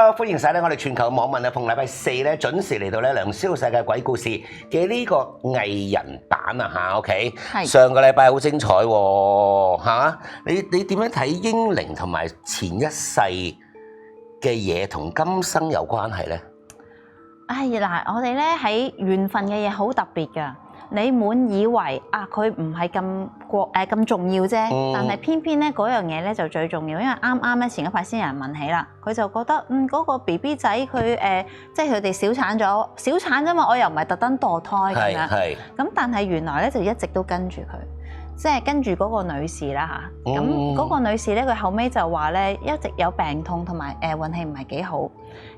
Hello， 歡迎晒咧！我哋全球網民啊，逢禮拜四咧準時嚟到咧《梁思浩世界鬼故事》嘅呢個藝人版啊嚇，OK？ 係上個禮拜好精彩喎嚇！你點樣睇英靈同埋前一世嘅嘢同今生有關係咧？嗱，我哋咧喺緣分嘅嘢好特別㗎。你滿以為佢唔係咁重要啫，但係偏偏咧嗰樣嘢咧就最重要，因為啱咧前一排先有人問起啦，佢就覺得嗰個 BB 仔佢即係佢哋小產啫嘛，我又唔係特登墮胎咁樣，咁但係原來咧就一直都跟住佢。即係跟住嗰個女士啦嚇，咁嗰個女士咧，佢後尾就話咧一直有病痛同埋運氣唔係幾好，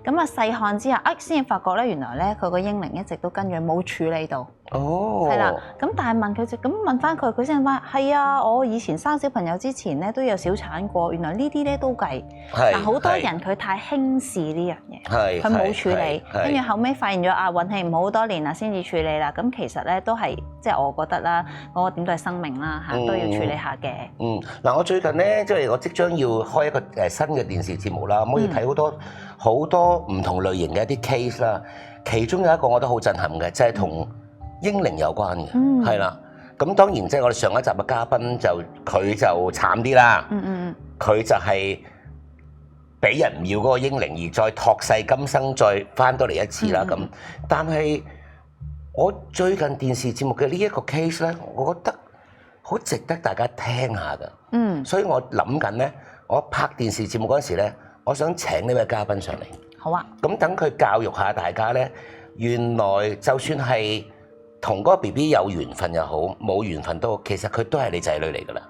咁細看之下先至發覺咧，原來咧佢個嬰靈一直都跟住冇處理到，係啦，咁但係問翻佢，佢先話係啊，我以前生小朋友之前咧都有小產過，原來呢啲咧都計，但好多人佢太輕視呢樣嘢，佢冇處理，跟住後尾發現咗運氣唔好多年啦，先至處理啦，咁其實咧都係即係我覺得啦，嗰個點都係生命啦。都要處理下嘅。嗱，我最近咧，即係我即將要開一個新嘅電視節目啦，可以睇好多唔同類型嘅一啲 case 啦。其中有一個我覺得好震撼嘅，就係同嬰靈有關嘅，係啦。咁當然即係我哋上一集嘅嘉賓佢就慘啲啦。佢就係俾人唔要嗰個嬰靈，而再託世今生再翻多嚟一次啦。咁，但係我最近電視節目嘅呢一個 case 咧，我覺得好值得大家聽下㗎。所以我諗緊咧，我拍電視節目嗰陣時咧，我想請呢位嘉賓上嚟。好啊。咁等佢教育下大家咧，原來就算係同嗰個 BB 有緣分又好，冇緣分都好，其實佢都係你仔女嚟㗎啦。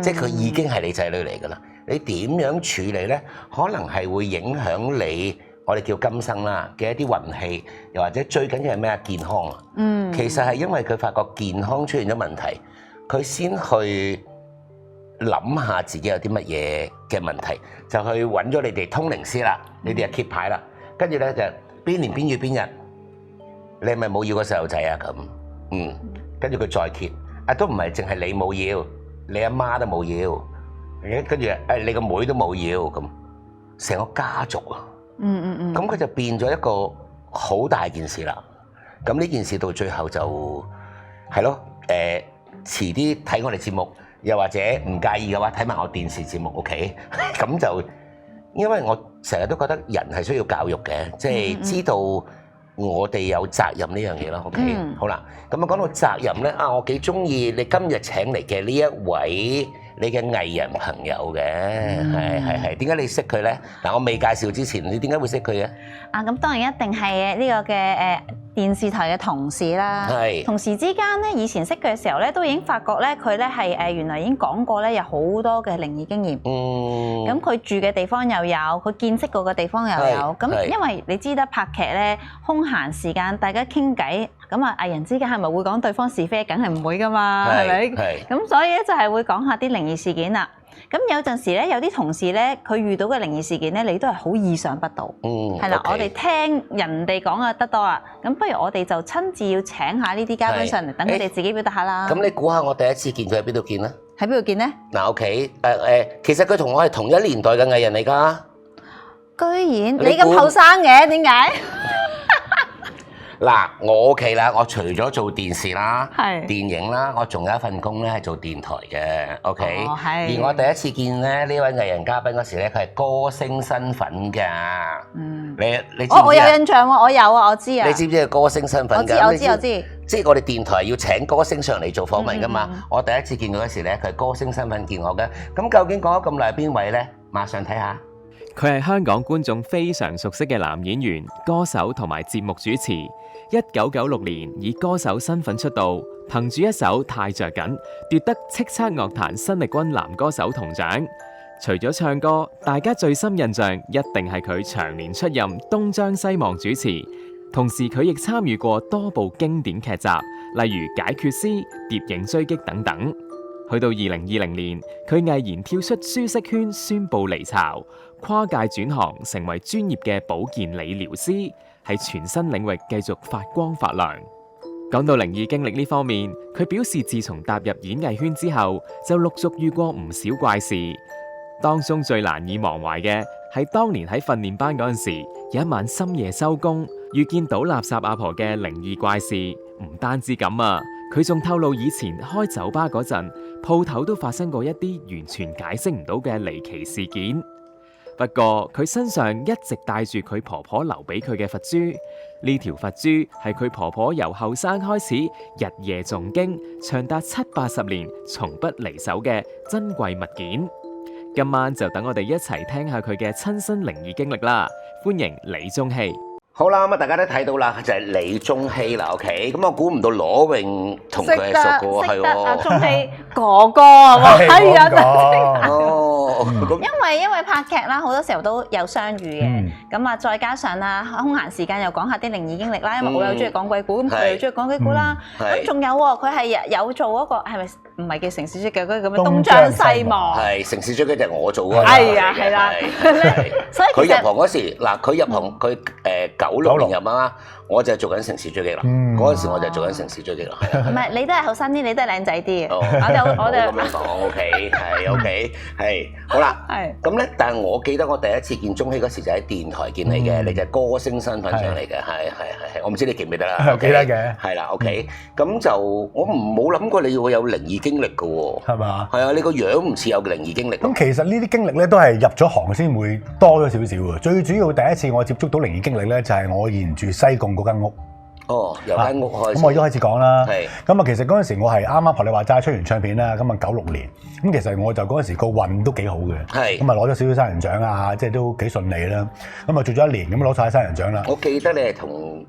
即係佢已經係你仔女嚟㗎啦。你點樣處理咧？可能係會影響你。我哋叫今生啦嘅一啲運氣，又或者最緊要係咩啊？健康啊！其實係因為佢發覺健康出現咗問題，佢先去諗下自己有啲乜嘢嘅問題，就去揾咗你哋通靈師啦。你哋就揭牌啦，跟住咧就邊年邊月邊日，你係咪冇要個細路仔啊？咁跟住佢再揭，都唔係淨係你冇要，你阿媽都冇要，跟住你個妹都冇要，咁成個家族啊！咁佢就變咗一個好大件事啦。咁呢件事到最後就係咯，遲啲睇我哋節目，又或者唔介意嘅話睇埋我電視節目 OK。咁就因為我成日都覺得人係需要教育嘅，即係知道我哋有責任呢樣嘢咯。OK，好啦，咁講到責任咧，我幾中意你今日請嚟嘅呢一位你嘅藝人朋友嘅，係點解你識佢咧？嗱，我未介紹之前，你點解會識佢嘅？咁當然一定係呢個嘅電視台嘅同事啦。同事之間咧，以前識佢嘅時候咧，都已經發覺咧，佢咧係原來已經講過咧，有好多嘅靈異經驗。咁佢住嘅地方又有，佢見識過嘅地方又有。咁因為你知得拍劇咧，空閒時間大家傾偈，咁藝人之間係咪會講對方是非？梗係唔會噶嘛，係咪？咁所以咧就係會講下啲靈異事件啦。咁有陣時咧，有啲同事咧，佢遇到嘅靈異事件咧，你都係好意想不到。係啦，我哋聽人哋講得多啦。咁不如我哋就親自要請下呢啲嘉賓上嚟，等佢哋自己表達下啦。咁你估下我第一次見佢喺邊度見咧？喺邊度見咧？嗱，OK，其實佢同我係同一年代嘅藝人嚟㗎。居然你咁後生嘅，點解？嗱，我 OK 啦，我除咗做電視啦、電影啦，我仲有一份工咧係做電台嘅 OK。而我第一次見咧呢位藝人嘉賓嗰時咧，佢係歌星身份㗎。你知唔知？我有印象喎，我有啊，我知啊。你知唔知係歌星身份㗎？我知。即係我哋電台要請歌星上嚟做訪問㗎嘛。我第一次見佢嗰時咧，佢係歌星身份見我嘅。咁究竟講咗咁耐係邊位咧？馬上睇下。佢係香港觀眾非常熟悉嘅男演員、歌手同埋節目主持。1996年以歌手身份出道，憑住一首《太着緊》奪得叱咤樂壇新力軍男歌手銅獎。除咗唱歌，大家最深印象一定係佢長年出任東張西望主持，同時佢亦參與過多部經典劇集，例如《解決師》、《諜影追擊》等等。去到2020年，佢毅然跳出舒適圈，宣布離巢，跨界轉行成為專業嘅保健理療師，喺全新領域繼續發光發亮。講到靈異經歷呢方面，佢表示自從踏入演藝圈之後，就陸續遇過唔少怪事。當中最難以忘懷嘅係當年喺訓練班嗰陣時，有一晚深夜收工，遇見倒垃圾阿婆嘅靈異怪事。唔單止咁啊，佢仲透露以前開酒吧嗰陣，鋪頭都發生過一啲完全解釋唔到嘅離奇事件。不過佢身上一直帶住佢婆婆留俾佢嘅佛珠，呢條佛珠係佢婆婆由後生開始日夜誦經，長達70-80年從不離手嘅珍貴物件。今晚就等我哋一齊聽下佢嘅親身靈異經歷啦！歡迎李宗熹。好啦，咁啊，大家都睇到啦，就係李宗熹啦，OK。咁我估唔到羅永同佢係熟嘅喎，係喎。阿宗熹哥哥啊，係啊，哦，因為拍劇啦，好多時候都有相遇嘅。咁啊，再加上啦，空閒時間又講下啲靈異經歷啦，因為我又中意講鬼故，咁佢又中意講鬼故啦。咁仲有喎，佢係有做嗰個係咪唔係叫城市追擊嘅嗰個咁嘅東張西望？係城市追擊就係我做嗰個。係啊，係啦。所以佢入行嗰時，嗱佢入行佢96年入啊，我就係做緊城市追擊啦。嗰陣時我就做緊城市追擊啦。唔係你都係後生啲，你都係靚仔啲嘅。我哋咁樣講 OK， 係 OK， 係好啦。係咁咧，但係我記得我第一次見宗熹嗰時就喺電台見你嘅，你就係歌星身份上嚟嘅，係。我唔知你記唔記得啦？記得嘅。係啦 ，OK。咁就我冇諗過你會有靈異經歷嘅喎。係嘛？係啊，你個樣唔似有靈異經歷。咁其實呢啲經歷咧都係入咗行先會多咗少少喎。最主要第一次我接觸到靈異經歷咧，就係我沿住西貢嗰間屋。哦，由間屋開始。咁我而家開始講啦。係。咁啊，其實嗰陣時我係啱啱學你話齋出完唱片啦，咁啊96年。咁其實我就嗰陣時個運都幾好嘅。係。咁啊攞咗少少新人獎啊，即係都幾順利啦。咁啊做咗1年，咁攞晒新人獎啦。我記得你係同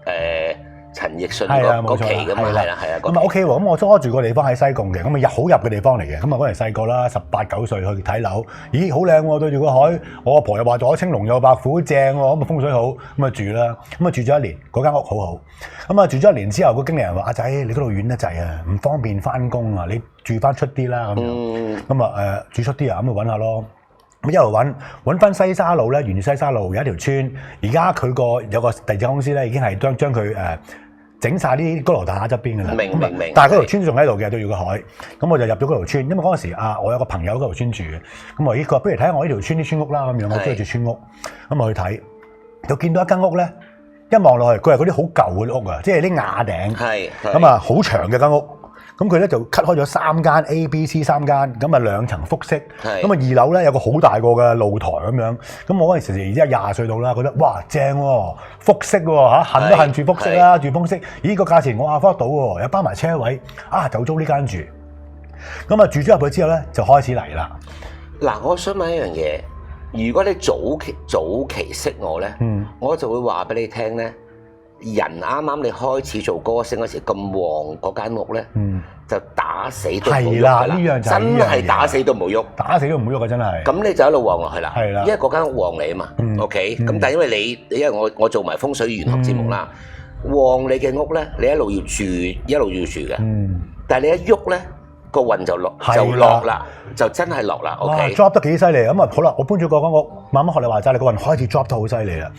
陳奕迅嗰期㗎嘛，係啦。咁啊 OK 喎，咁我租住個地方喺西貢嘅，咁啊好入嘅地方嚟嘅。咁啊嗰陣細個啦，18、19歲去睇樓，咦好靚喎，對住個海。我阿婆又話左青龍右白虎正喎，咁啊風水好，咁啊住啦。咁啊住咗1年，嗰間屋好好。咁啊住咗1年之後，個經理人話：阿仔，你嗰度遠得滯啊，唔方便翻工啊，你住翻出啲啦咁樣。咁啊住出啲啊，咁咪揾下咯。咁一路揾翻西沙路咧，沿住西沙路有一條村。而家佢有個地產公司咧，已經係將佢整晒啲高樓大廈側邊㗎啦。明。但係嗰條村仲喺度嘅，對住個海。咁我就入咗嗰條村，因為嗰陣時我有個朋友喺嗰條村住嘅。咁我佢話不如睇下我呢條村啲村屋啦咁樣，我中意住村屋。咁我去睇，就見到一間屋咧，一望落去，佢係嗰啲好舊嘅屋啊，即係啲瓦頂。係。咁啊，好長嘅間屋。咁佢咧就 cut 開咗3間 A、B、C 3間，咁啊2層複式。咁啊2樓咧有個好大個嘅露台咁樣。咁我嗰陣時而家20歲到啦，覺得哇正喎，複式喎嚇，恨都恨住複式啦，住複式。咦個價錢我 afford 到喎，有包埋車位，就租呢間住。咁啊住咗入去之後咧，就開始嚟啦。嗱，我想問一樣嘢，如果你早期識我咧，我就會話俾你聽咧。人啱啱你開始做歌星嗰時咁旺嗰間屋咧，就打死都冇喐㗎啦，真係打死都冇喐，打死都唔好喐㗎真係。咁你就一路旺落去啦，因為嗰間屋旺你啊嘛，OK。咁但係因為因為我做埋風水玄學節目啦，旺你嘅屋咧，你一路要住嘅，但係你一喐咧，個運就落啦，就真係落啦。OK。drop 得幾犀利咁啊！好啦，我搬咗嗰間屋，慢慢學你話齋，你個運開始 drop 得好犀利啦。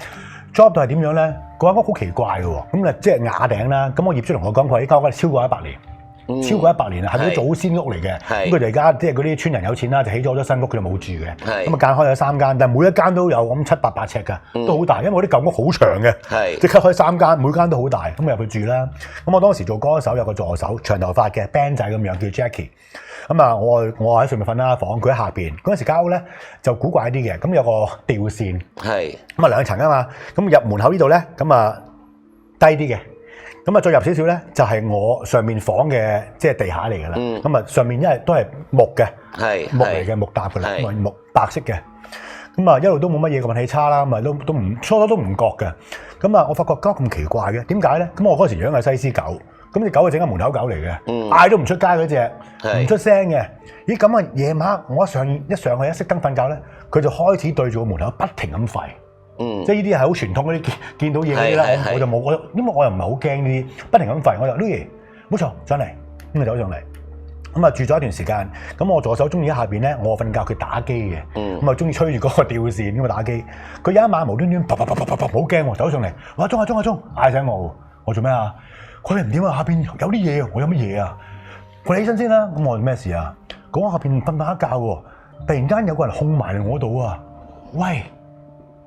drop 到係點樣咧？嗰間屋好奇怪嘅喎，咁啊即係瓦頂啦。咁我業主同我講，佢話呢間屋超過100年，超過100年啦，係嗰啲祖先屋嚟嘅。咁佢哋而家即係嗰啲村人有錢啦，就起咗好多新屋，佢就冇住嘅。咁啊間開咗3間，但係每一間都有咁700、800尺㗎，都好大。因為嗰啲舊屋好長嘅，即刻開3間，每間都好大。咁入去住啦。咁我當時做歌手有個助手，長頭髮嘅 band 仔咁樣，叫 Jackie。咁啊，我喺上面瞓啦房，佢喺下邊。嗰陣時間屋咧就古怪啲嘅，咁有個吊線，咁啊2層啊嘛。咁入門口呢度咧，咁啊低啲嘅，咁啊再入少少咧就係我上面房嘅即係地下嚟㗎啦。咁啊上面因為都係木嘅，木嚟嘅木搭㗎啦，木白色嘅。咁啊一路都冇乜嘢，個運氣差啦，咁啊都唔初都唔覺嘅。咁啊我發覺間屋咁奇怪嘅，點解咧？咁我嗰時養係西施狗。咁隻狗係整個門口狗嚟嘅，嗌都唔出街嗰隻，唔出聲嘅。咦咁啊夜晚我一上去一熄燈瞓覺咧，佢就開始對住個門口不停咁吠。即係呢啲係好傳統嗰啲見到嘢嗰啲啦，我就冇因為我又唔係好驚呢啲，不停咁吠，我就 Louis 冇錯上嚟，咁啊走上嚟。咁啊住咗一段時間，咁我助手中意喺下邊咧，我瞓覺佢打機嘅，咁啊中意吹住嗰個吊線咁啊打機。佢有一晚無端端啪好驚喎，走上嚟，話鐘嗌醒我做咩啊？佢哋唔點啊？下邊有啲嘢啊！我有乜嘢啊？佢起身先啦。咁我咩事啊？講下邊瞓一覺喎，突然間有個人控埋嚟我度啊！喂，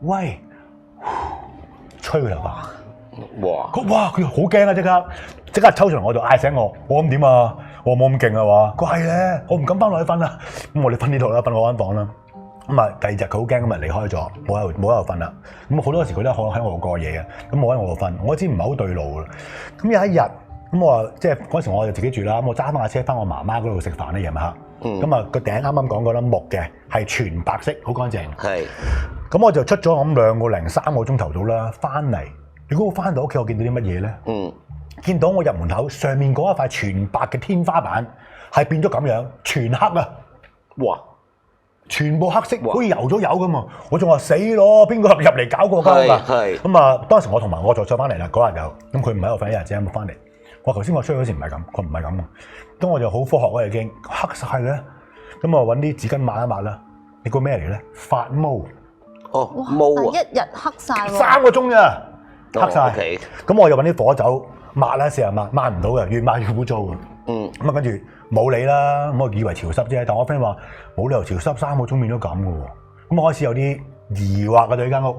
喂，吹佢頭髮。哇！佢好驚啊！即刻抽上嚟我度嗌醒我咁點啊？我冇咁勁啊話，佢係咧，我唔敢翻落去瞓啦。咁我哋瞓呢度啦，瞓我間房啦。咁啊，第二日佢好驚咁啊離開咗，冇喺度瞓啦。咁好多時佢都可能喺我度過夜嘅，咁冇喺我度瞓。我知唔係好對路啦。咁有一日，咁我話即係嗰時我就自己住啦。咁我揸翻架車翻我媽媽嗰度食飯咧夜晚黑。咁啊個頂啱啱講過啦，木嘅係全白色，好乾淨。係。咁我就出咗咁2個零3個鐘頭到啦，翻嚟。如果我翻到屋企，我見到啲乜嘢咧？見到我入門口上面嗰一塊全白嘅天花板係變咗咁樣，全黑啊！哇！全部黑色，好似油咗油咁啊！我仲話死咯，邊個入嚟搞過間㗎？係咁啊！當時我同埋我就再翻嚟啦，嗰日就咁佢唔喺度瞓一日啫，冇翻嚟。我頭先我出去嗰時唔係咁，佢唔係咁啊。咁我就好科學嗰已經黑晒嘅，咁啊揾啲紙巾抹一抹啦。你估咩嚟咧？發毛哦，毛啊！一日黑晒喎，3個鐘咋？黑晒。咁我又揾啲火酒抹啦，成日抹唔到嘅，越抹越污糟嘅。咁啊跟住冇理啦，咁我以為潮濕啫，但我 friend 話冇理由潮濕3個鐘變咗咁嘅喎。咁我開始有啲疑惑嘅對呢間屋。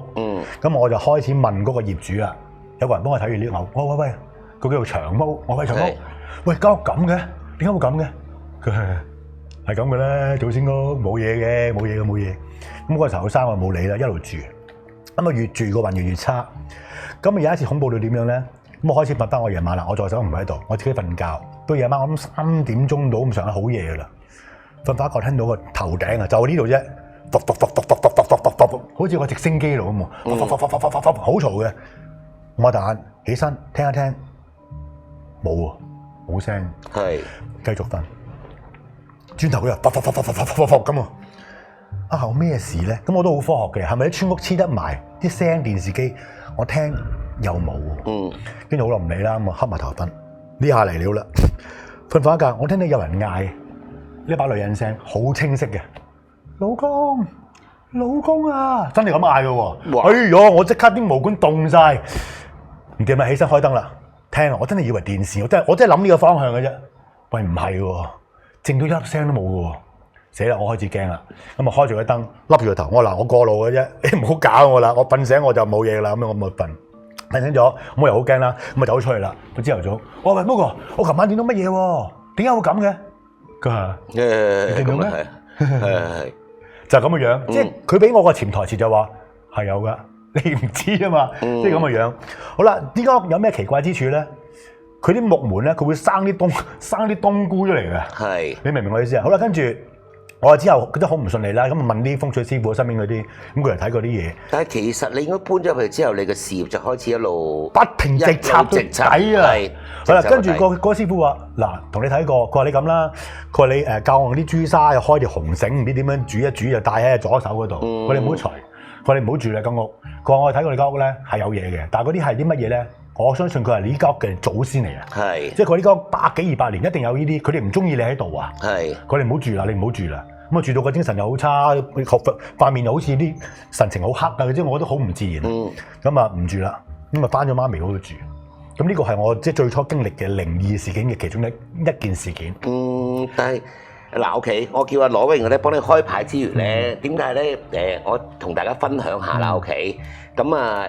咁我就開始問嗰個業主啦，有個人幫我睇完呢樓，喂，佢叫做長毛，我喂長毛，喂間屋咁嘅，點解會咁嘅？佢係咁嘅咧，祖先屋冇嘢嘅，冇嘢。咁嗰時候生我冇理啦，一路住，咁啊越住個運越差。咁啊有一次恐怖到點樣咧？咁我開始瞓翻我夜晚啦，我助手唔喺度，我自己瞓覺。到夜晚我諗3點鐘到咁上下好夜噶啦，瞓翻覺聽到個頭頂啊，就呢度啫，好似個直升機度咁喎，好嘈嘅。我擘大眼起身聽一聽，冇喎，冇聲，係繼續瞓。轉頭佢又咁啊！啊，我咩事咧？咁我都好科學嘅，係咪啲村屋黐得埋啲聲電視機？我聽又冇喎。跟住好耐唔理啦，咁啊瞌埋頭瞓。呢下嚟了啦，瞓翻一覺，我聽到有人嗌呢把女人聲，好清晰嘅，老公啊，真係咁嗌嘅喎。哎呀，我即刻啲毛管凍晒，唔掂啦，起身開燈啦，聽啊，我真係以為電視，我真係諗呢個方向嘅啫。喂，唔係喎，靜到一粒聲都冇嘅喎，死啦！我開始驚啦，咁啊開住個燈，笠住個頭，我過路嘅啫，你唔好搞我啦，我瞓醒我就冇嘢啦，咁樣我咪瞓。瞓醒咗，我又好驚啦，咁啊走出去啦。佢朝頭早，我話喂，哥，我琴晚見到乜嘢喎？點解會咁嘅？佢話你見到咩？係就係咁嘅樣，即係佢俾我個潛台詞就話係有噶，你唔知啊嘛，即係咁嘅樣。好啦，呢間屋有咩奇怪之處咧？佢啲木門咧，佢會生啲冬菇出嚟嘅。係，你明唔明我意思啊？好啦，跟住。我之後覺得好唔順利啦，咁問啲風水師傅身邊嗰啲，咁佢嚟睇過啲嘢。但係其實你應該搬咗入去之後，你嘅事業就開始一路不停直插底啊！好啦，跟住個師傅話：嗱，同你睇過，佢話你咁啦，佢話你教我啲朱砂，又開條紅繩，唔知點樣煮一煮，就戴喺左手嗰度。佢哋唔好除，佢話你唔好住啦間屋。佢話我哋睇過你間屋咧係有嘢嘅，但係嗰啲係啲乜嘢咧？我相信佢係呢間屋嘅祖先嚟嘅，係即係佢呢間屋100幾200年一定有呢啲，佢哋唔中意你喺度啊，係佢哋唔好住啦，你唔好住啦。咁啊住到個精神又好差，塊面又好似啲神情好黑啊，即係我覺得好唔自然。咁啊唔住啦，咁啊翻咗媽咪嗰度住。咁呢個係我即係最初經歷嘅靈異事件嘅其中一件事件。但係嗱 OK， 我叫阿羅榮咧幫你開牌之餘咧，點解咧？我同大家分享下啦 OK。咁啊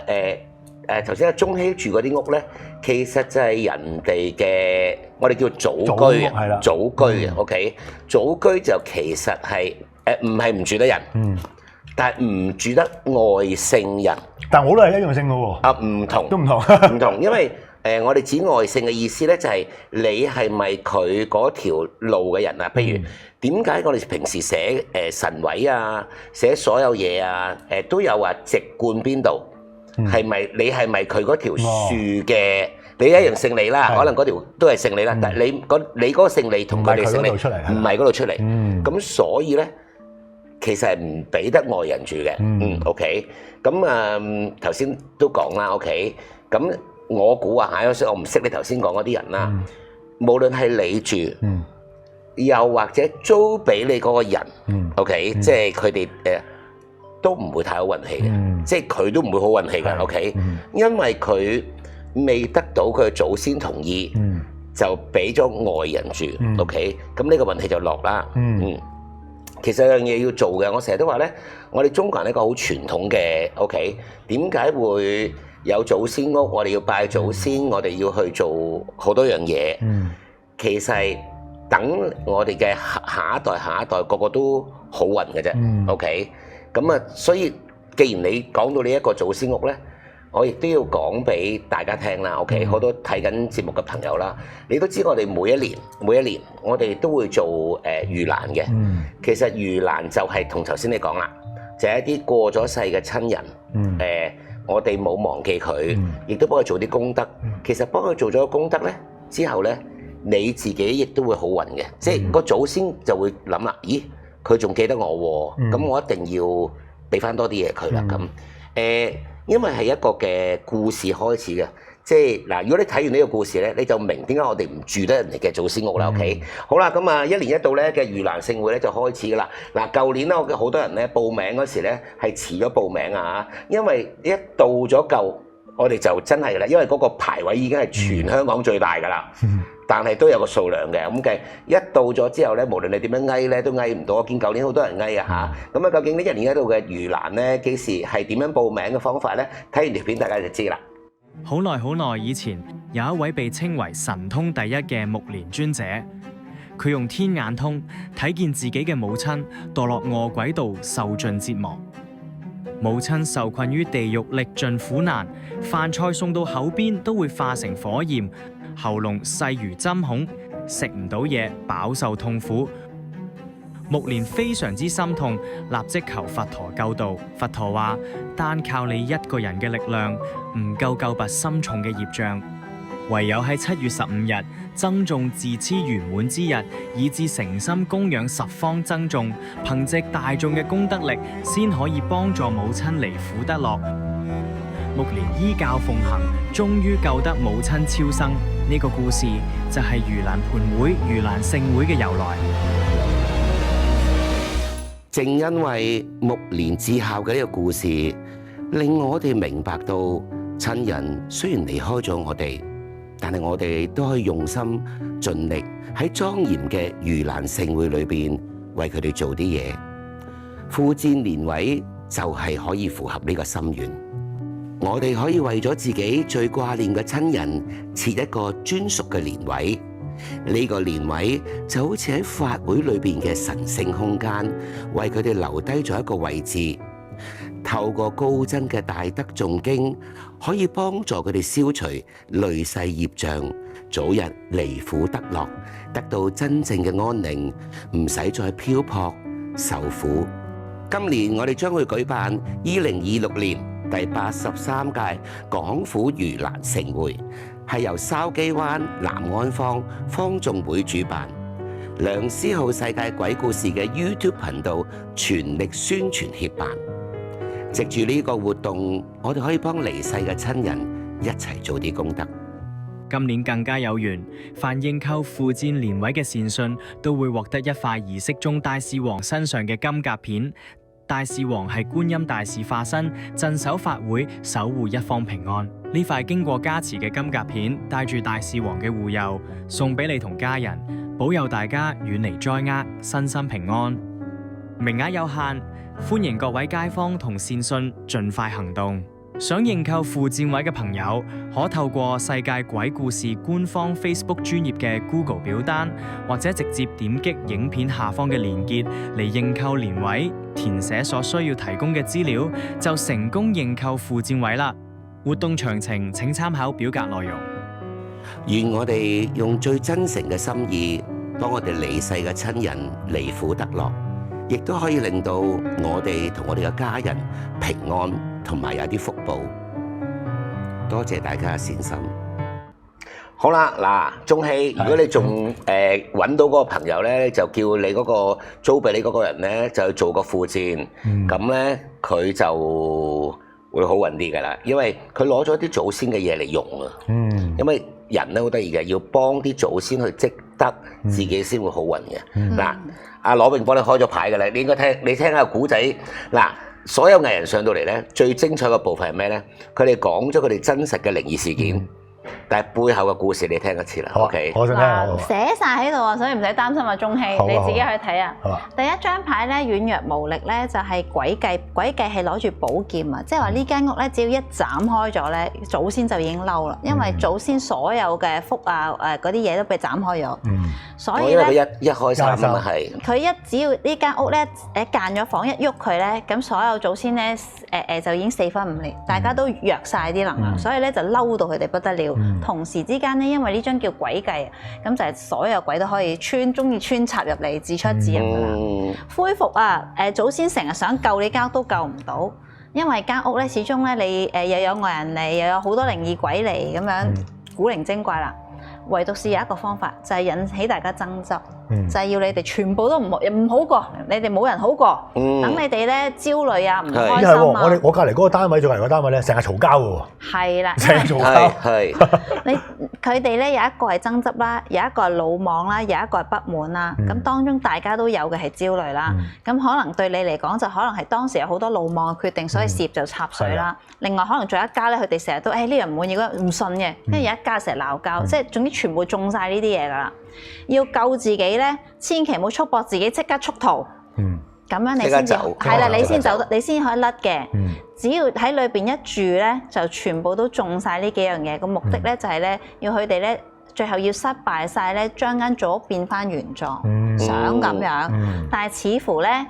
頭先阿中希住嗰啲屋咧，其實就係人哋嘅，我哋叫祖居啊，祖居啊 ，OK， 祖居就其實係唔係唔住得人，但係唔住得外姓人。但我都係一樣姓嘅喎。啊，唔同，都唔同，唔同，因為我哋指外姓嘅意思咧，就係你係咪佢嗰條路嘅人啊？譬如點解我哋平時寫神位啊，寫所有嘢啊，都有話籍貫邊度？係咪你係咪佢嗰條樹嘅？你一樣姓李啦，可能嗰條都係姓李啦，但係你嗰個姓李同佢哋姓李唔係嗰度出嚟，咁所以咧其實係唔俾得外人住嘅。OK，咁頭先都講啦 OK，咁我估啊嚇，我唔識你頭先講嗰啲人啦，無論係你住，又或者租俾你嗰個人 OK，即係佢哋都唔會太好運氣嘅，即係佢都唔會好運氣嘅 OK，因為佢未得到佢嘅祖先同意，就俾咗外人住 OK，咁呢個運氣就落啦。其實有樣嘢要做嘅，我成日都話咧，我哋中國人係一個好傳統嘅 OK， 點解會有祖先屋？我哋要拜祖先，我哋要去做好多樣嘢。其實等我哋嘅下一代個個都好運嘅啫。OK， 咁啊，所以既然你講到呢一個祖先屋咧，我亦都要講俾大家聽啦。OK， 好多睇緊節目嘅朋友啦，你都知我哋每一年我哋都會做盂蘭嘅。其實盂蘭就係同頭先你講啦，就係一啲過咗世嘅親人。我哋冇忘記佢，亦都幫佢做啲功德。其實幫佢做咗功德咧之後咧，你自己亦都會好運嘅。即係個祖先就會諗啦，咦，佢仲記得我喎，咁我一定要俾翻多啲嘢佢啦。咁因為係一個嘅故事開始嘅，即係嗱，如果你睇完呢個故事咧，你就明點解我哋唔住得人哋嘅祖先屋啦。OK， 好啦，咁啊，一年一度咧嘅盂蘭勝會咧就開始噶啦。嗱，舊年咧我嘅好多人咧報名嗰時咧係遲咗報名啊，因為一到咗夠，我哋就真係啦，因為嗰個排位已經係全香港最大噶啦。但係都有個數量嘅，咁嘅一到咗之後咧，無論你點樣翳咧，都翳唔到。我見舊年好多人翳啊嚇，咁啊究竟呢一年一度嘅盂蘭咧幾時係點樣報名嘅方法咧？睇完條片大家就知啦。好耐以前，有一位被稱為神通第一嘅目連尊者，佢用天眼通睇見自己嘅母親墮落餓鬼道，受盡折磨。母親受困於地獄，歷盡苦難，飯菜送到口邊都會化成火焰。喉嚨細如針孔，食唔到嘢，飽受痛苦。目連非常之心痛，立即求佛陀救度。佛陀話：單靠你一個人嘅力量，唔夠救拔深重嘅業障，唯有喺7月15日僧眾自恣圓滿之日，以至誠心供養十方僧眾，憑藉大眾嘅功德力，先可以幫助母親離苦得樂。目連依教奉行，終於救得母親超生。呢個故事就係盂蘭盆會、盂蘭勝會嘅由來。正因為目連至孝嘅呢個故事，令我哋明白到親人雖然離開咗我哋，但係我哋都可以用心盡力喺莊嚴嘅盂蘭勝會裏邊為佢哋做啲嘢。付薦蓮位就係可以符合呢個心願。我哋可以為咗自己最掛念嘅親人設一個專屬嘅蓮位，呢個蓮位就好似喺法會裏邊嘅神聖空間，為佢哋留低咗一個位置。透過高僧嘅大德誦經，可以幫助佢哋消除累世業障，早日離苦得樂，得到真正嘅安寧，唔使再漂泊受苦。今年我哋將會舉辦2026年第83屆廣府盂蘭勝會，係由筲箕灣南安坊方眾會主辦，梁思浩世界鬼故事嘅 YouTube 頻道全力宣傳協辦。藉住呢個活動，我哋可以幫離世嘅親人一齊做啲功德。今年更加有緣，凡認購付薦蓮位嘅善信都會獲得一塊儀式中大士王身上嘅金甲片。大士王係觀音大士化身，鎮守法會，守護一方平安。呢塊經過加持嘅金甲片，帶住大士王嘅護佑，送俾你同家人，保佑大家遠離災厄，身心平安。名額有限，歡迎各位街坊同善信盡快行動。想認購付薦位嘅朋友，可透過世界鬼故事官方 Facebook 專頁嘅 Google 表單，或者直接點擊影片下方嘅連結嚟認購蓮位，填寫所需要提供嘅資料，就成功認購付薦位啦。活動詳情請參考表格內容。願我哋用最真誠嘅心意，幫我哋離世嘅親人離苦得樂，亦都可以令到我哋同我哋嘅家人平安，同埋有啲福報。多謝大家嘅善心。好啦，嗱，中希，如果你仲揾到嗰個朋友咧，就叫你嗰個租俾你嗰個人咧，就做個付薦，咁咧佢就會好運啲噶啦，因為佢攞咗啲祖先嘅嘢嚟用啊。因為人咧好得意嘅，要幫啲祖先去積德，自己先會好運嘅。嗱，阿羅永幫你開咗牌噶啦，你應該聽下個古仔。嗱，所有藝人上到嚟咧，最精彩嘅部分係咩咧？佢哋講咗佢哋真實嘅靈異事件，但係背後嘅故事你聽一次啦。OK，我想聽。寫晒喺度啊，所以唔使擔心啊，中希，你自己去睇啊。第一張牌咧，軟弱無力咧，就係詭計。詭計係攞住寶劍啊，即係話呢間屋咧，只要一斬開咗咧，祖先就已經嬲啦，因為祖先所有嘅福啊嗰啲嘢都被斬開咗。所以咧，佢一開心啊嘛係。佢只要呢間屋咧間咗房一喐佢咧，咁所有祖先咧就已經四分五裂，大家都弱晒啲能量，所以咧就嬲到佢哋不得了。同時之間咧，因為呢張叫詭計，咁就係所有鬼都可以中意穿插入嚟，自出自入噶啦。恢復啊！祖先成日想救你間屋都救唔到，因為間屋咧始終咧你又有外人嚟，又有好多靈異鬼嚟咁樣古靈精怪啦。唯獨是有一個方法，就係引起大家爭執，就係要你哋全部都唔好過，你哋冇人好過，等你哋咧焦慮啊，唔開心啊。我隔離嗰個單位仲係個單位咧，成日嘈交嘅喎。係啦，成日嘈交。係。佢哋咧有一個係爭執啦，有一個係魯莽啦，有一個係不滿啦。咁當中大家都有嘅係焦慮啦。咁可能對你嚟講就可能係當時有好多魯莽嘅決定，所以事業就插水啦。另外可能仲有一家咧，佢哋成日都呢樣唔滿意，嗰唔信嘅，跟住有一家成日鬧交，即係總之全部中晒呢啲嘢噶啦。要救自己咧，千祈唔好束縛自己，即刻速逃。咁樣你先至係啦，你先走得，你先可以甩嘅。只要喺裏邊一住咧，就全部都中晒呢幾樣嘢。個目的咧就係咧，要佢哋咧最後要失敗晒咧，將間組屋變翻原狀，想咁樣。但係似乎咧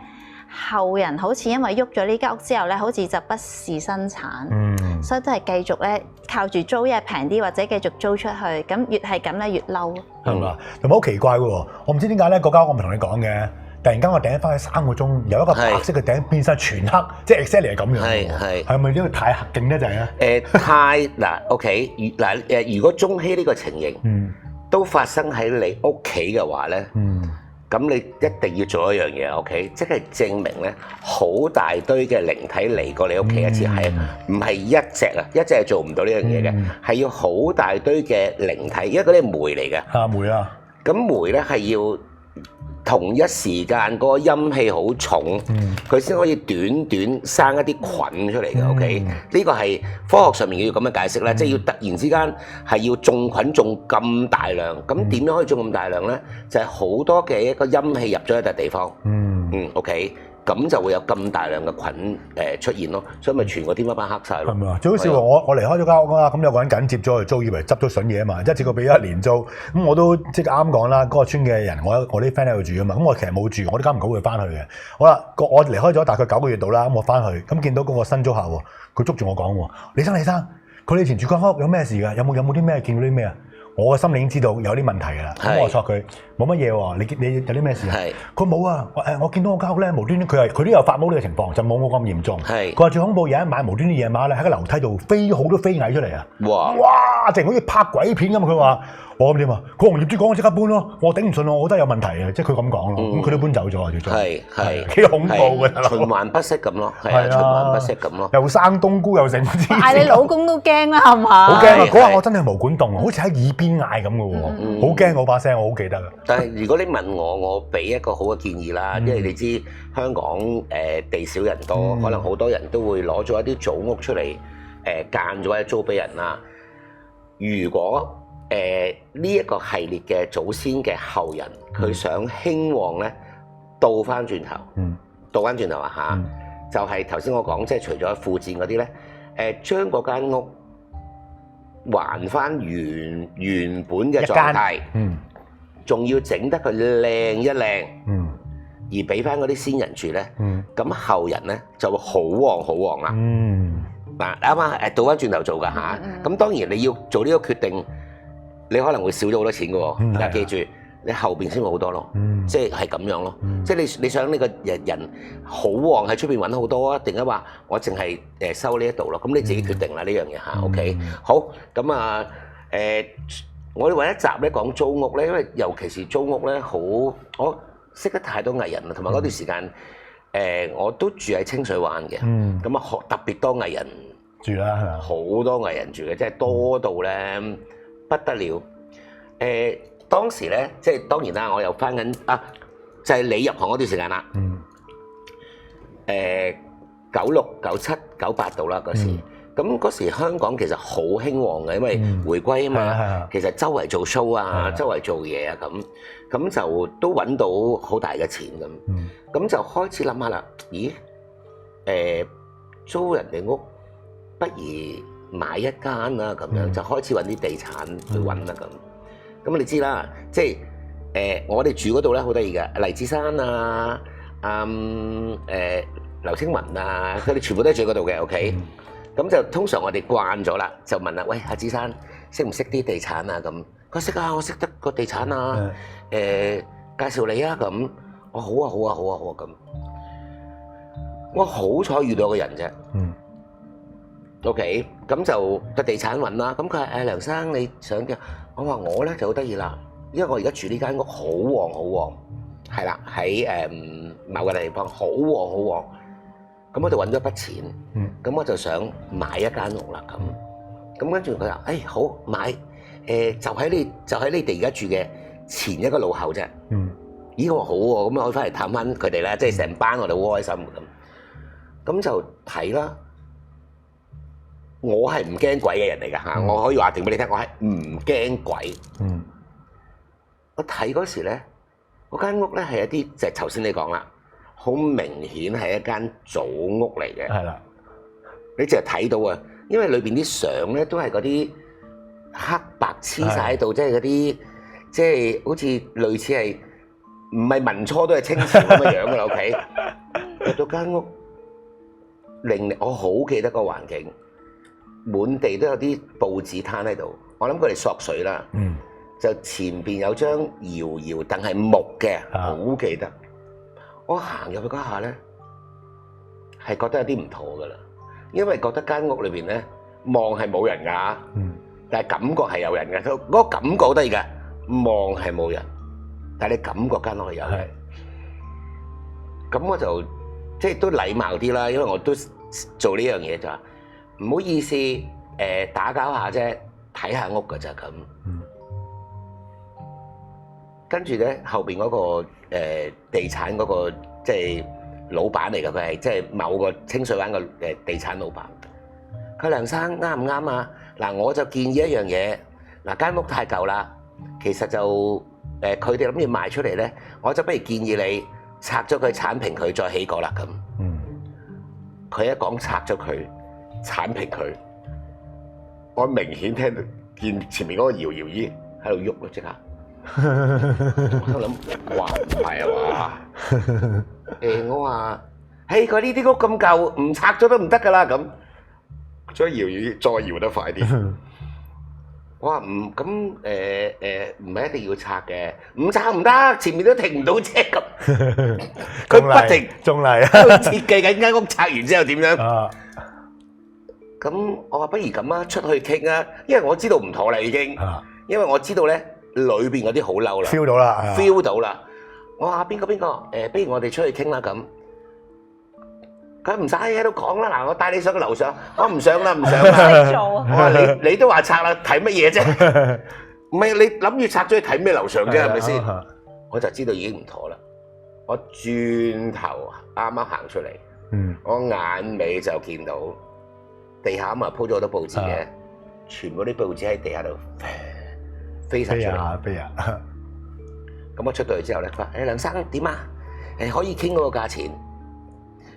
後人好似因為喐咗呢間屋之後咧，好似就不事生產，所以都係繼續咧靠住租，一係平啲或者繼續租出去。咁越係咁咧越嬲。係嘛？同埋好奇怪嘅喎，我唔知點解咧嗰間屋我咪同你講嘅。突然間我頂翻去3個鐘，由一個白色嘅頂變晒全黑，即係 exactly 係咁樣。係咪因為太勁咧？就係咧？太嗱 OK 嗱如果中希呢個情形都發生喺你屋企嘅話咧，咁你一定要做一樣嘢 OK，即係證明咧好大堆嘅靈體嚟過你屋企一次，係唔係一隻啊？一隻係做唔到呢樣嘢嘅，係要好大堆嘅靈體，因為嗰啲係霉嚟嘅。霉啊！咁霉咧係要同一時間嗰個陰氣好重，佢先可以短短生一啲菌出嚟嘅。OK，呢個係科學上面要咁樣解釋咧，即係要突然之間係要種菌種咁大量，咁點樣可以種咁大量咧？就係好多嘅一個陰氣入咗一笪地方。OK。咁就會有咁大量嘅菌出現咯，所以咪全個天花板黑晒咯。係咪啊？最好笑喎！我離開咗間屋啦，咁有個人緊接咗去租，以為執咗筍嘢啊嘛，一次過俾咗1年租，咁我都即係啱講啦。嗰個村嘅人，我啲 friend 喺度住啊嘛，咁我其實冇住，我都間唔久會翻去嘅。好啦，我離開咗大概9個月度啦，咁我翻去，咁見到嗰個新租客喎，佢捉住我講喎，李生，佢哋以前住間屋有咩事㗎？有冇啲咩見到啲咩啊？我個心裏已經知道有啲問題㗎啦，咁我索佢冇乜嘢喎，你有啲咩事啊？佢冇啊，我見到我間屋咧無端端佢都有發毛呢個情況，就冇我咁嚴重。佢話最恐怖有一晚無端端夜晚咧喺個樓梯度飛好多飛蟻出嚟啊！哇！淨好似拍鬼片咁。佢話我咁點啊？佢同業主講我即刻搬咯，我頂唔順咯，我覺得有問題啊！即係佢咁講咯，咁佢都搬走咗啊！最終係幾恐怖嘅，循環不息咁咯，係啊，循環不息咁咯，又生冬菇又成。嗌你老公都驚啦，係嘛？好驚啊！嗰下我真係毛管戙啊，好似喺耳邊嗌咁嘅喎，好驚我把聲，我好記得啊！但係如果你問我俾一個好嘅建議啦，因為你知香港地少人多，可能好多人都會攞咗一啲組屋出嚟間咗或者租俾人啦。如果呢一個系列嘅祖先嘅後人，佢想興旺咧，倒翻轉頭啊嚇，就係頭先我講，即係除咗附薦嗰啲咧，將嗰間屋還翻原本嘅狀態，仲要整得佢靚一靚，而俾翻嗰啲先人住咧，咁後人咧就會好旺啦。嗱啱啱倒翻轉頭做㗎嚇，咁當然你要做呢個決定。你可能會少咗好多錢嘅喎，但係記住，你後邊先會好多咯，即係咁樣咯。即係你想呢個人好旺喺出邊揾好多啊，定係話我淨係收呢一度咯？咁你自己決定啦呢樣嘢嚇。OK，好咁啊我哋揾一集咧講租屋咧，因為尤其是租屋咧，我識得太多藝人啦，同埋嗰段時間我都住喺清水灣嘅，咁啊特別多藝人住啦，係嘛？好多藝人住嘅，即係多到咧不得了。當時咧，即係當然啦，我又翻緊就係你入行嗰段時間啦。96、97、98度啦嗰時，咁嗰時香港其實好興旺嘅，因為回歸啊嘛，其實周圍做 show 啊，周圍做嘢啊咁就都揾到好大嘅錢咁。咁就開始諗下啦，咦？租人哋屋不如買一間啦，咁樣就開始揾啲地產去揾啦咁。咁你知啦，即係我哋住嗰度咧好得意嘅，黎智山啊、劉青雲啊，佢哋全部都係住嗰度嘅 OK。咁就通常我哋慣咗啦，就問啦，喂，阿智山識唔識啲地產啊？咁佢識啊，我識得個地產啊，介紹你啊咁。我好啊咁。我好彩遇到個人啫。OK，咁就個地產揾啦。咁佢話梁生你想點？我話我咧就好得意啦，因為我而家住呢間屋好旺，係啦，喺某個地方好旺。咁我就揾咗一筆錢，咁我就想買一間屋啦咁跟住佢話：好買，就喺你哋而家住嘅前一個路口啫。咦，我好喎，咁我翻嚟探翻佢哋啦，即係成班我哋好開心咁就睇啦。我係唔驚鬼嘅人嚟㗎嚇，我可以話定俾你聽，我係唔驚鬼。我睇嗰時咧，嗰間屋咧係一啲，就係頭先你講啦。好明顯係一間祖屋嚟嘅，係啦，你淨係睇到啊，因為裏邊啲相咧都係嗰啲黑白黐晒喺度，即係嗰啲即係好似類似係唔係民初都係清朝咁嘅樣㗎啦。OK， 入到間屋，令我好記得個環境，滿地都有啲報紙攤喺度，我諗佢哋索水啦。就前邊有張搖搖凳係木嘅，好記得。我行入去嗰下咧，係覺得有啲唔妥噶啦，因為覺得間屋裏邊咧望係冇人噶，但係感覺係有人嘅，嗰個感覺好得意嘅，望係冇人，但係你感覺間屋係有人。咁我就即係都禮貌啲啦，因為我都做呢樣嘢就話唔好意思，打攪下啫，睇下屋㗎咋咁。跟住咧，後邊嗰個地產嗰個即係老闆嚟㗎，佢係即係某個清水灣個地產老闆。佢梁生啱唔啱啊？嗱，我就建議一樣嘢，嗱間屋太舊啦，其實就佢哋諗住賣出嚟咧，我就不如建議你拆咗佢，剷平佢，再起過啦咁。佢一講拆咗佢，剷平佢，我明顯聽到見前面嗰個搖搖椅喺度喐咯，即刻。我諗，哇唔係啊嘛？我話，佢呢啲屋咁舊，唔拆咗都唔得噶啦咁。將搖搖再搖得快啲。我話唔咁唔係一定要拆嘅，唔拆唔得，前面都停唔到車咁。佢不停仲嚟啊！設計緊間屋拆完之後點樣？咁我話不如咁啊，出去傾啊，因為我知道唔妥啦已經，因為我知道咧。裏邊嗰啲好嬲啦 ，feel 到啦。我話邊個，不如我哋出去傾啦咁。佢唔使喺度講啦，嗱，我帶你上個樓上，我唔上啦。我話你都話拆啦，睇乜嘢啫？唔係你諗住拆咗去睇咩樓上啫？係咪先？我就知道已經唔妥啦。我轉頭啱啱行出嚟，我眼尾就見到地下咁啊鋪咗好多報紙嘅，全部啲報紙喺地下度。飛晒出嚟，飛啊！咁我出到去之後咧，佢話：梁生點啊？可以傾嗰個價錢。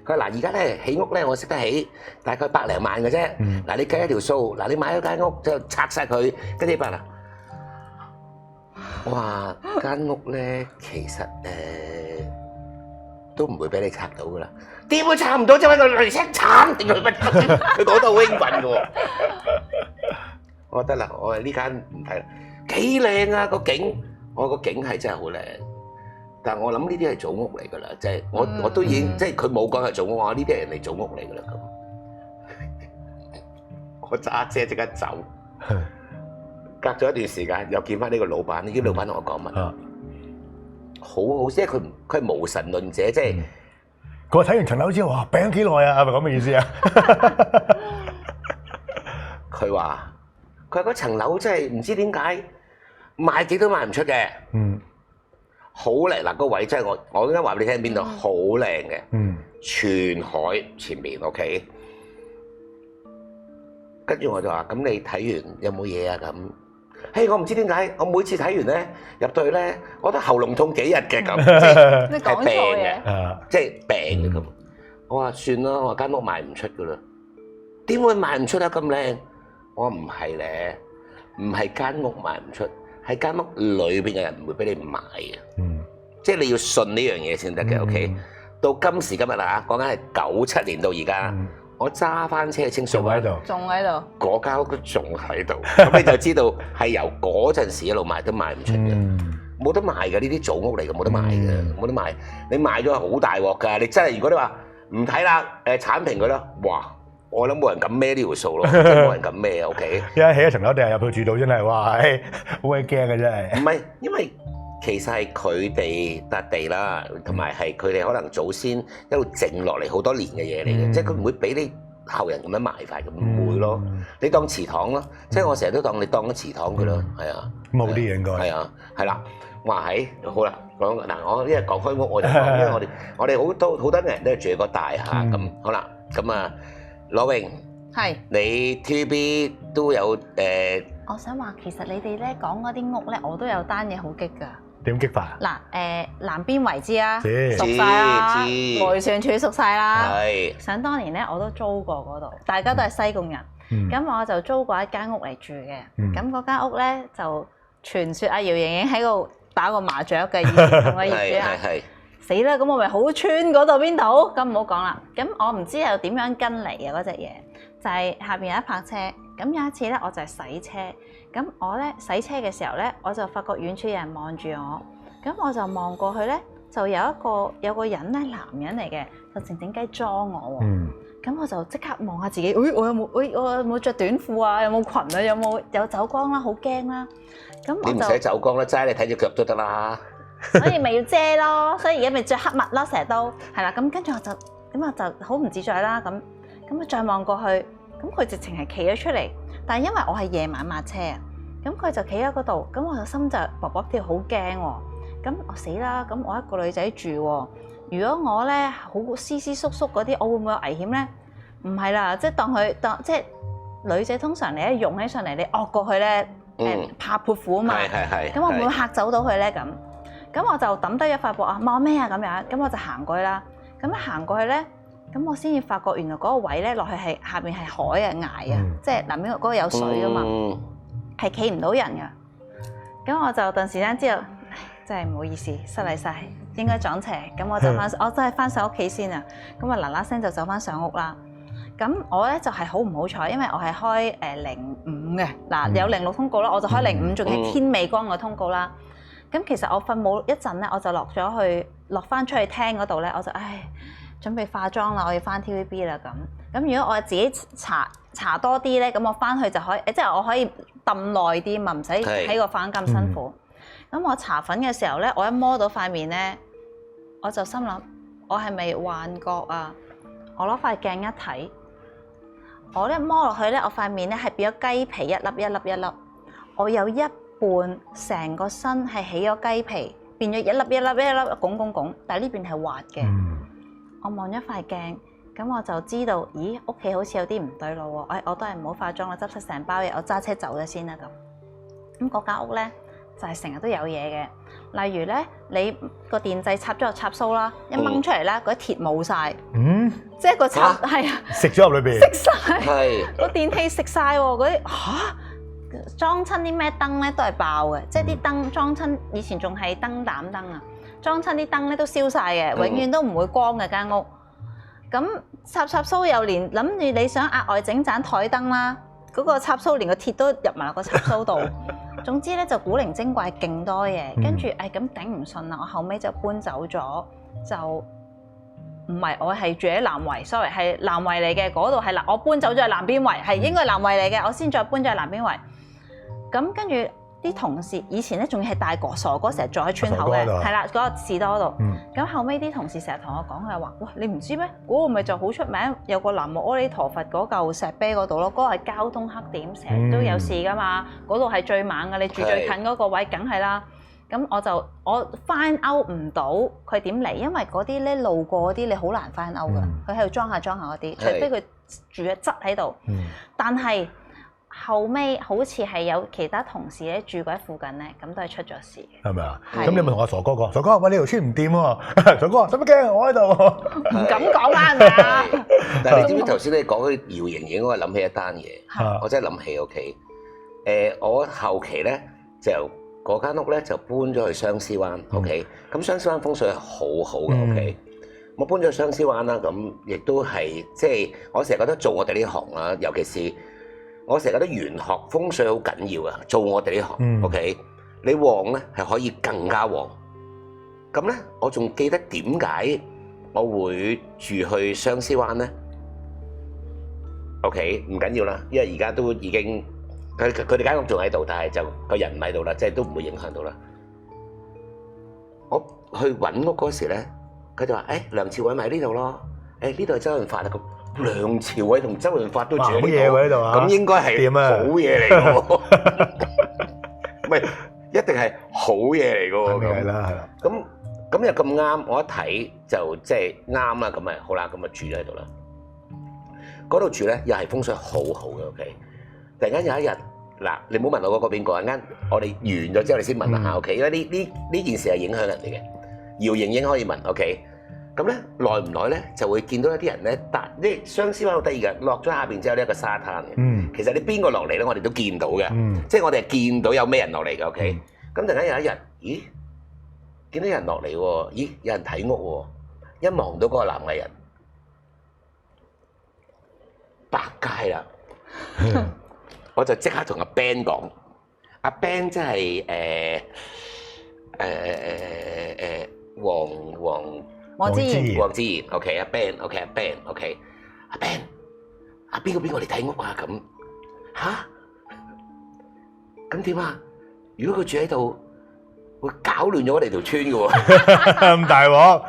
佢話：嗱，而家咧起屋咧，我識得起，大概100零萬嘅啫。嗱，你計一條數，嗱，你買咗間屋就拆晒佢，跟住啦。我話間屋咧，其實都唔會俾你拆到噶啦。點會拆唔到？就揾個雷聲鏟定佢乜？佢講得好興奮嘅喎。我得啦，我話呢間唔睇啦。幾靚啊個景，我個景係真係好靚，但係我諗呢啲係祖屋嚟㗎啦，即係我都已經即係佢冇講係祖屋，我話呢啲係人哋祖屋嚟㗎啦咁。我揸車即刻走，隔咗一段時間又見翻呢個老闆，呢啲老闆同我講乜？好好，即係佢係無神論者，即係佢話睇完層樓之後，哇，病咗幾耐啊？係咪咁嘅意思啊？佢話嗰層樓真係唔知點解。賣幾都賣唔出嘅，好靚嗱，個位真係我而家話俾你聽邊度，好靚嘅，全海前面 OK，跟住我就話：咁你睇完有冇嘢啊？咁，嘿，我唔知點解，我每次睇完咧入到去咧，我覺得喉嚨痛幾日嘅咁，即係病嘅，即係病嘅咁。我話算啦，我話間屋賣唔出噶啦，點會賣唔出啊？咁靚，我話唔係咧，唔係間屋賣唔出，係間屋裏邊嘅人唔會俾你買嘅。即係你要信呢樣嘢先得嘅。OK，到今時今日啊，講緊係97年到而家，我揸翻車去清水灣，仲喺度，嗰間屋都仲喺度，咁你就知道係由嗰陣時一路賣都賣唔出嘅，冇得賣嘅，呢啲祖屋嚟嘅，冇得賣嘅，冇得賣。你賣咗好大鑊㗎，你真係如果你話唔睇啦，剷平佢啦，哇！我諗冇人敢孭呢條數咯，冇人敢孭啊。OK， 一起一層樓定係入去住到真係哇，好鬼驚嘅真係。唔係，因為其實係佢哋笪地啦，同埋係佢哋可能祖先一路剩落嚟好多年嘅嘢嚟嘅，即係佢唔會俾你後人咁樣埋法咁，唔會咯。你當祠堂咯，即係我成日都當你當咗祠堂佢咯，係啊，冇啲嘢應該係啊，係啦。話係好啦，講嗱，我呢日講開屋我就講，因為我哋好多人都係住喺個大廈咁，好啦，咁啊，羅榮係你 TVB 都有我想話其實你哋咧講嗰啲屋咧，我都有單嘢好激㗎。點激法？嗱南邊圍知啊，知熟晒啦，迴旋處熟晒啦。係。想當年咧，我都租過嗰度，大家都係西貢人，咁我就租過一間屋嚟住嘅。咁嗰間屋咧就傳説阿姚瑩瑩喺度打過麻雀嘅，以前同個業主啊。死啦！咁我咪好穿嗰度邊度？咁唔好講啦。咁我唔知又點樣跟嚟嘅嗰隻嘢，就係下邊有一泊車。咁有一次咧，我就係洗車。咁我咧洗車嘅時候咧，我就發覺遠處有人望住我。咁我就望過去咧，就有個人咧，男人嚟嘅，就靜靜雞裝我喎。咁我就即刻望下自己，我有冇着短褲啊？有冇裙啊？有走光啦？好驚啦！咁我就你唔使走光啦，齋你睇隻腳都得啦。所以咪要遮咯，所以而家咪着黑襪咯，成日都係啦。咁跟住我就好唔自在啦。咁啊再望過去，咁佢直情係企咗出嚟，但係因為我係夜晚抹車啊，咁佢就企喺嗰度，咁我個心就卜卜跳，好驚喎。咁我死啦！咁我一個女仔住喎，如果我咧好斯斯縮縮嗰啲，我會唔會有危險咧？唔係啦，即係即係女仔通常你一擁起上嚟，你惡過去咧，怕潑婦啊嘛。係。咁我會唔會嚇走到佢咧？咁我就抌低咗塊布啊，望咩啊咁樣，咁我就行過去啦。咁一行過去咧，咁我先至發覺原來嗰個位咧落去係下邊係海啊崖啊，即係南邊嗰個有水噶嘛，係企唔到人噶。咁我就頓時間之後，真係唔好意思，失禮晒，應該撞邪。咁我真係翻上屋企先啊。咁啊嗱嗱聲就走翻上屋啦。咁我咧就係好唔好彩，因為我係開05嘅，嗱有06通告啦，我就開05，仲係天未光嘅通告啦。咁其實我瞓冇一陣咧，我就落翻出去廳嗰度咧，我就準備化妝啦，我要翻 TVB 啦咁。咁如果我自己搽多啲咧，咁我翻去就可以，即係我可以揼耐啲嘛，唔使喺個房咁辛苦。咁我搽粉嘅時候咧，我一摸到塊面咧，我就心諗我係咪幻覺啊？我攞塊鏡一睇，我一摸落去咧，我塊面咧係變咗雞皮一粒，我有一半成個身係起咗雞皮，變咗一粒拱，但係呢邊係滑嘅。我望咗塊鏡，咁我就知道，咦，屋企好似有啲唔對路喎。我都係唔好化妝啦，執晒成包嘢，我揸車走咗先啦咁。咁嗰間屋咧就係成日都有嘢嘅，例如咧你個電掣插咗個插蘇啦，一掹出嚟咧嗰啲鐵冇晒，即係個插係啊，食咗入裏邊，食晒，個電器食晒喎，嗰啲裝親啲咩燈咧都係爆嘅，即係啲燈裝親以前仲係燈膽燈啊，裝親啲燈咧都燒晒嘅，永遠都唔會光嘅間屋。咁插蘇又連諗住你想額外整盞台燈啦，嗰個插蘇連個鐵都入埋個插蘇度。總之咧就古靈精怪勁多嘢，跟住咁頂唔順啦，我後尾就搬走咗，就唔係我係住喺南圍 ，sorry 係南圍嚟嘅，嗰度係我搬走咗去南邊圍，係應該係南圍嚟嘅，我先再搬咗去南邊圍。咁跟住啲同事以前咧仲要係大哥傻哥成日坐喺村口嘅，係啦嗰個士多度。咁後尾啲同事成日同我講，佢話：哇，你唔知咩？嗰個咪就好出名，有個南無阿彌陀佛嗰嚿石碑嗰度咯，嗰個係交通黑點，成日都有事噶嘛。嗰度係最猛嘅，你住最近嗰個位，梗係啦。咁我 find out 唔到佢點嚟，因為嗰啲咧路過嗰啲你好難 find out 噶，佢喺度裝下嗰啲，除非佢住嘅質喺度。但係後尾好似係有其他同事咧住過喺附近咧，咁都係出咗事。係咪啊？咁你咪同阿傻哥講，傻哥，喂，呢條村唔掂喎，傻哥使乜驚？我喺度。唔敢講啦，係咪啊？但係你知唔知頭先你講起姚瑩瑩，我諗起一單嘢，我真係諗起 OK。我後期咧就嗰間屋咧就搬咗去相思灣 OK。咁相思灣風水係好好嘅 OK。我搬咗去相思灣啦，咁亦都係即係我成日覺得做我哋呢行啦，尤其是我成日覺得玄學風水好緊要啊！做我哋呢行 OK， 你旺咧係可以更加旺。咁咧，我仲記得點解我會住去相思灣咧 ？OK， 唔緊要啦，因為而家都已經佢哋間屋仲喺度，但係就個人唔喺度啦，即係都唔會影響到啦。我去揾屋嗰時咧，佢就話：梁朝偉咪喺呢度咯。呢度係周潤發啊！咁梁朝偉同周潤發都住喺呢度啊！咁應該係好嘢嚟嘅喎，唔係一定係好嘢嚟嘅喎。係啦，係啦。咁又咁啱，我一睇就即係啱啦，咁咪好啦，咁咪住咗喺度啦。嗰度住咧又係風水好好嘅 OK。突然間有一日嗱，你唔好問我嗰邊個，陣間我哋完咗之後你先問下 OK，因為呢件事係影響人哋嘅。姚瑩瑩可以問 OK。咁咧耐唔耐咧就會見到一啲人咧，即相思灣好得意嘅，落咗下邊之後呢一個沙灘嘅。其實你邊個落嚟咧，我哋都見到嘅。即係我哋係見到有咩人落嚟嘅 OK。咁突然間有一日，咦？見到有人落嚟喎，咦？有人睇屋喎，一望到嗰個男藝人，百佳啦，我就即刻同阿 Ben 講，阿 Ben 即係黃之賢 ，OK， 阿 Ben，OK， 阿 Ben，OK， 阿 Ben， 阿邊個嚟睇屋啊？咁吓？咁點啊？如果佢住喺度，會搞亂咗我哋條村嘅喎。咁大鑊？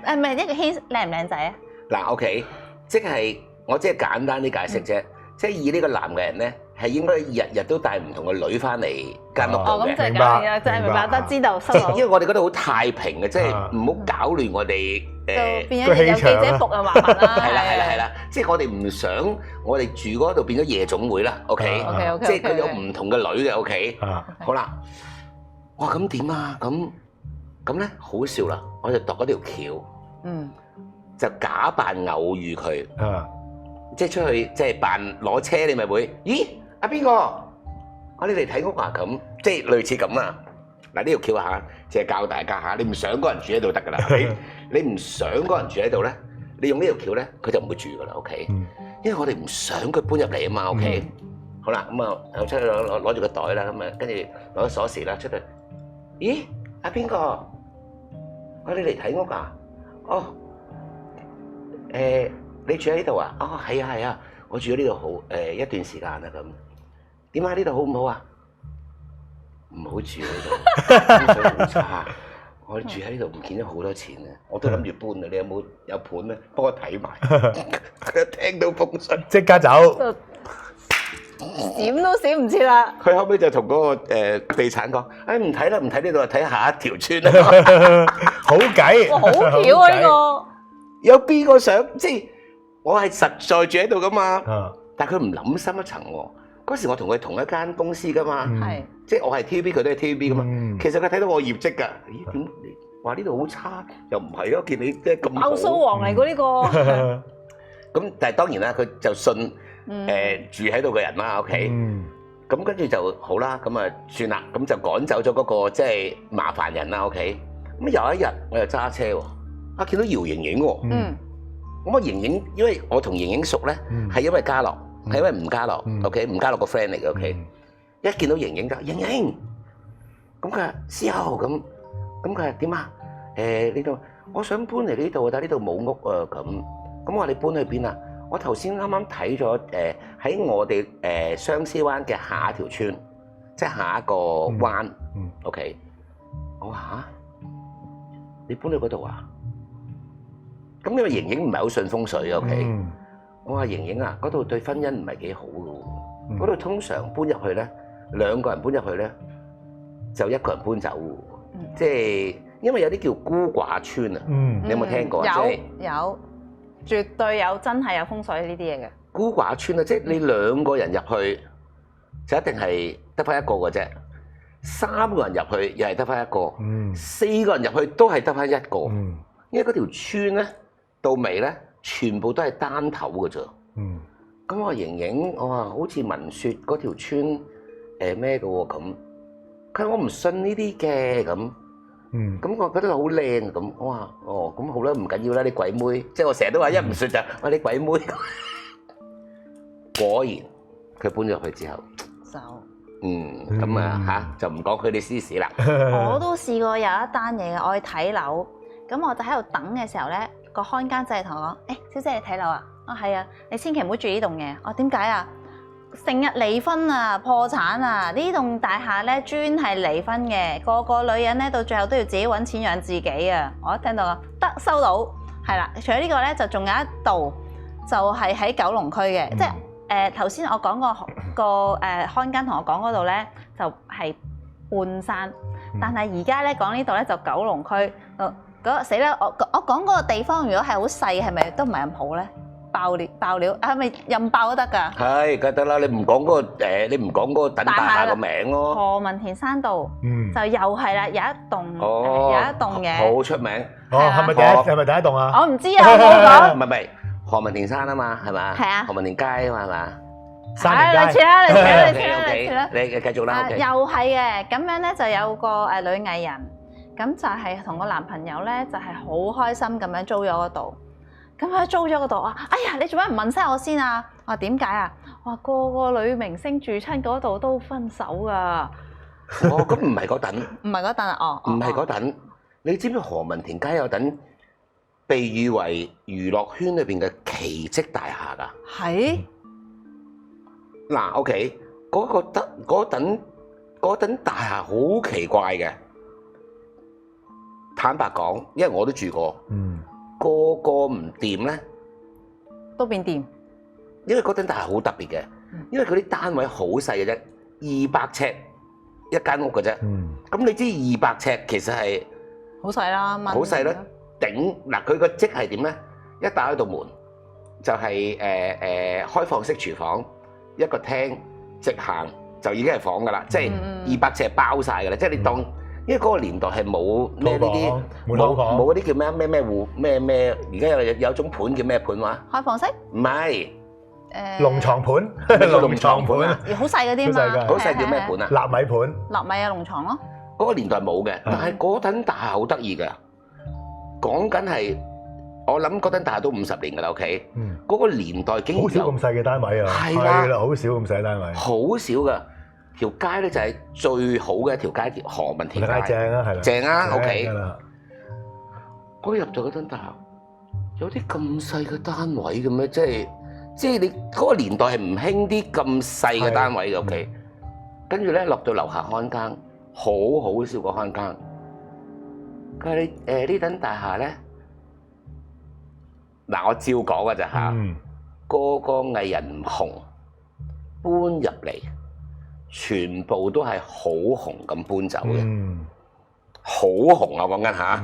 誒唔係呢個軒靚唔靚仔啊？嗱 ，OK， 即係我即係簡單啲解釋啫，即係以呢個男嘅人咧。係應該日日都帶唔同嘅女翻嚟間屋度嘅，明白，就係明白得知道。即係因為我哋覺得好太平嘅，即係唔好搞亂我哋變咗有記者服啊，麻煩啦。係啦，即係我哋唔想我哋住嗰度變咗夜總會啦。OK， 即係佢有唔同嘅女嘅。OK， 好啦，哇咁點啊？咁咧好笑啦，我就度嗰條橋，就假扮偶遇佢，即係出去即係扮攞車，你咪會咦？阿邊個？你嚟睇屋啊？咁即係類似咁啦。嗱，呢條橋下，淨係教大家嚇，你唔想嗰人住喺度得㗎啦。你唔想嗰人住喺度咧，你用呢條橋咧，佢就唔會住㗎啦。OK，因為我哋唔想佢搬入嚟啊嘛。OK，好啦，咁啊，又出去攞住個袋啦，咁啊，跟住攞咗鎖匙啦，出去。咦？阿邊個？你嚟睇屋啊？哦，你住喺呢度啊？哦，係啊，我住喺呢度好一段時間啦咁。點解呢度好唔好啊？唔好住喺度，風水好差。我住喺呢度唔見咗好多錢啊！我都諗住搬啊！你有盤咩？幫我睇埋。佢一聽到風水，即刻走，閃都閃唔切啦。佢後尾就同嗰個地產講：唔睇啦，唔睇呢度，睇下一條村啊！好計，好巧啊呢個！有邊個想即係我係實在住喺度噶嘛？但係佢唔諗深一層喎。嗰時我同佢同一間公司噶嘛，即係我係 TVB，佢都係 TVB 噶嘛。其實佢睇到我業績㗎，咦？點話呢度好差？又唔係咯，見你即係咁好。爆蘇王嚟㗎呢個。咁但係當然啦，佢就信住喺度嘅人啦。OK，咁跟住就好啦，咁啊算啦，咁就趕走咗嗰個即係麻煩人啦。OK，咁有一日我又揸車喎，見到姚瑩瑩喎。咁啊瑩瑩，因為我同瑩瑩熟咧，係因為家樂。係因為吳家樂 ，OK， 吳家樂個 friend 嚟嘅 ，OK，一見到瑩瑩就瑩瑩，咁佢話師兄咁佢話點啊？呢度我想搬嚟呢度，但係呢度冇屋啊咁我話你搬去邊啊？我頭先啱啱睇咗喺我哋相思灣嘅下一條村，即係下一個灣，OK， 我話嚇，你搬去嗰度啊？咁因為瑩瑩唔係好信風水 ，OK。我話瑩瑩啊，嗰度對婚姻唔係幾好嘅喎，嗰度通常搬入去咧，兩個人搬入去咧，就一個人搬走嘅，即係因為有啲叫孤寡村啊，你有冇聽過？有，絕對有，真係有風水呢啲嘢嘅。孤寡村啊，即係你2個人入去就一定係得翻1個嘅啫，3個人入去又係得翻1個，4個人入去都係得翻1個，因為嗰條村咧到尾咧全部都係單頭嘅啫。咁我盈盈，我話好似聞説嗰條村咩嘅喎咁，佢話我唔信呢啲嘅咁。咁我覺得好靚咁，我話哦咁好啦，唔緊要啦，你鬼妹，即係我成日都話一唔信就話你鬼妹。果然佢搬咗入去之後，咁啊就唔講佢哋私事啦。我都試過有一單嘢嘅，我去睇樓，咁我就喺度等嘅時候咧，個看更仔同我講：小姐你睇樓啊？我係啊，你千祈唔好住呢棟嘅。我點解啊？成日離婚啊，破產啊！呢棟大廈咧專係離婚嘅，個女人咧到最後都要自己揾錢養自己啊！我一聽到啊，得收到，係啦。除咗呢個咧，就仲有一度就係喺九龍區嘅，即係頭先我講個看更同我講嗰度咧，就係半山，但係而家咧講呢度咧就九龍區。死啦！我講嗰個地方，如果係好細，係咪都唔係咁好咧？爆料係咪任爆都得㗎？係，梗係得啦！你唔講嗰個你唔講嗰個等大廈個名咯。何文田山道，就又係啦，有一棟嘅。好出名。係咪第一棟啊？我唔知啊，我冇講。唔係何文田山啊嘛，係嘛？係啊。何文田街啊嘛，係嘛？類似啦，類似啦。你繼續啦。又係嘅，咁樣咧就有個女藝人，咁就係同個男朋友咧就係好開心咁樣租咗嗰度。咁佢租咗嗰度啊！哎呀，你做咩唔問聲我先啊？我話點解啊？我話個女明星住親嗰度都分手㗎。咁唔係嗰等。唔係嗰等啊？唔係嗰等。你知唔知何文田街有等被譽為娛樂圈裏邊嘅奇蹟大廈㗎？係。嗱，OK，嗰等大廈好奇怪嘅。坦白講，因為我都住過。個唔掂咧，都變掂。因為嗰等大廈好特別嘅，因為佢啲單位好細嘅啫，200尺一間屋嘅啫。咁你知200尺其實係好細啦，好細啦。頂嗱，佢個職係點咧？一打開道門就係開放式廚房，一個廳，直行就已經係房噶啦，即係200尺包晒噶啦，即係你當。因為嗰個年代係冇咩呢啲，冇嗰啲叫咩，而家有種盤叫咩盤話？開放式？唔係，龍床盤，龍床盤啊，好細嗰啲嘛，好細叫咩盤啊？納米盤，納米啊龍床咯。嗰個年代冇嘅，但係嗰等大廈好得意嘅，講緊係我諗嗰等大廈都50年㗎啦，OK？嗰個年代竟然好少咁細嘅單位啊，係啦，好少咁細嘅單位，好少㗎。條街咧就係最好嘅一條街，叫何文田街。正啊，係啦。正啊 ，OK。我入咗嗰間大廈，有啲咁細嘅單位嘅咩？即係你嗰個年代係唔興啲咁細嘅單位嘅 OK。跟住咧落到樓下看更，好笑個看更。佢話你呢棟大廈咧，嗱我照講㗎咋嚇。個藝人唔紅，搬入嚟。全部都係好紅咁搬走嘅，好紅啊！講緊吓，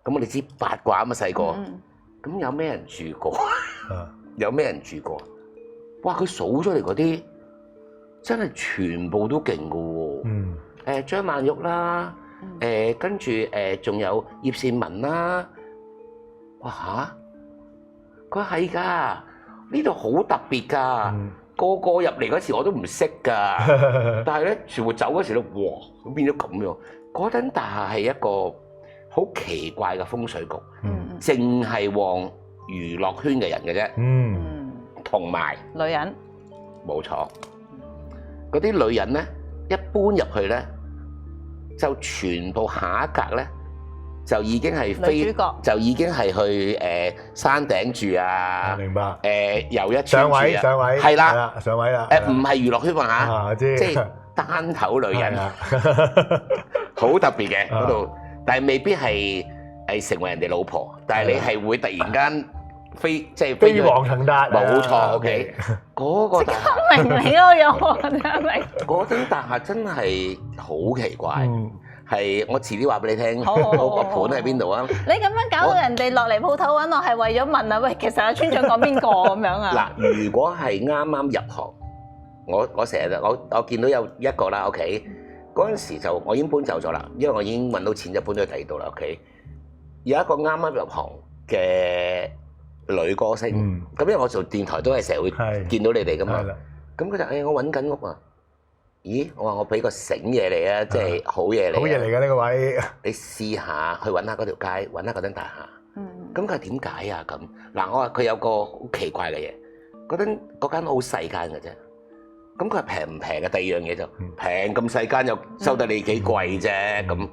咁我哋知八卦咁啊細個，咁有咩人住過？有咩人住過？哇！佢數出嚟嗰啲真係全部都勁噶喎，張曼玉啦，跟住仲有葉倩文啦，哇吓！佢係㗎，呢度好特別㗎。個入嚟嗰時我都唔識㗎，但係咧全部走嗰時咧，哇！咁變咗咁樣。嗰棟大廈係一個好奇怪嘅風水局，淨係旺娛樂圈嘅人嘅啫。同埋女人，冇錯。嗰啲女人咧一搬入去咧，就全部下一格咧就已經係飛，就已經係去山頂住啊！明白。又一上位，係啦，上位啦。唔係娛樂圈話嚇，即係單頭女人，好特別嘅嗰度。但係未必係成為人哋老婆，但係你係會突然間飛，即係飛黃騰達。冇錯 ，OK。嗰個大廈明你咯，有真係。嗰棟大廈真係好奇怪。係我遲啲話俾你聽，好個盤喺邊度啊？你咁樣搞到人哋落嚟鋪頭揾我，係為咗問啊？喂，其實阿村長講邊個咁樣啊？嗱，如果係啱啱入行，我成日我見到有一個啦，OK，嗰陣時就我已經搬走咗啦，因為我已經揾到錢就搬咗去第二度啦，OK。有一個啱啱入行嘅女歌星，咁因為我做電台都係成日會見到你哋噶嘛，咁佢就我揾緊屋啊。咦！我話我俾個醒嘢你啊，即係好嘢嚟。好嘢嚟嘅呢個位。你試下去揾下嗰條街，揾下嗰間大廈。咁佢係點解啊？咁嗱，我話佢有個好奇怪嘅嘢，嗰間好細間嘅啫。咁佢係平唔平嘅？第二樣嘢就平咁細間又收得你幾貴啫咁。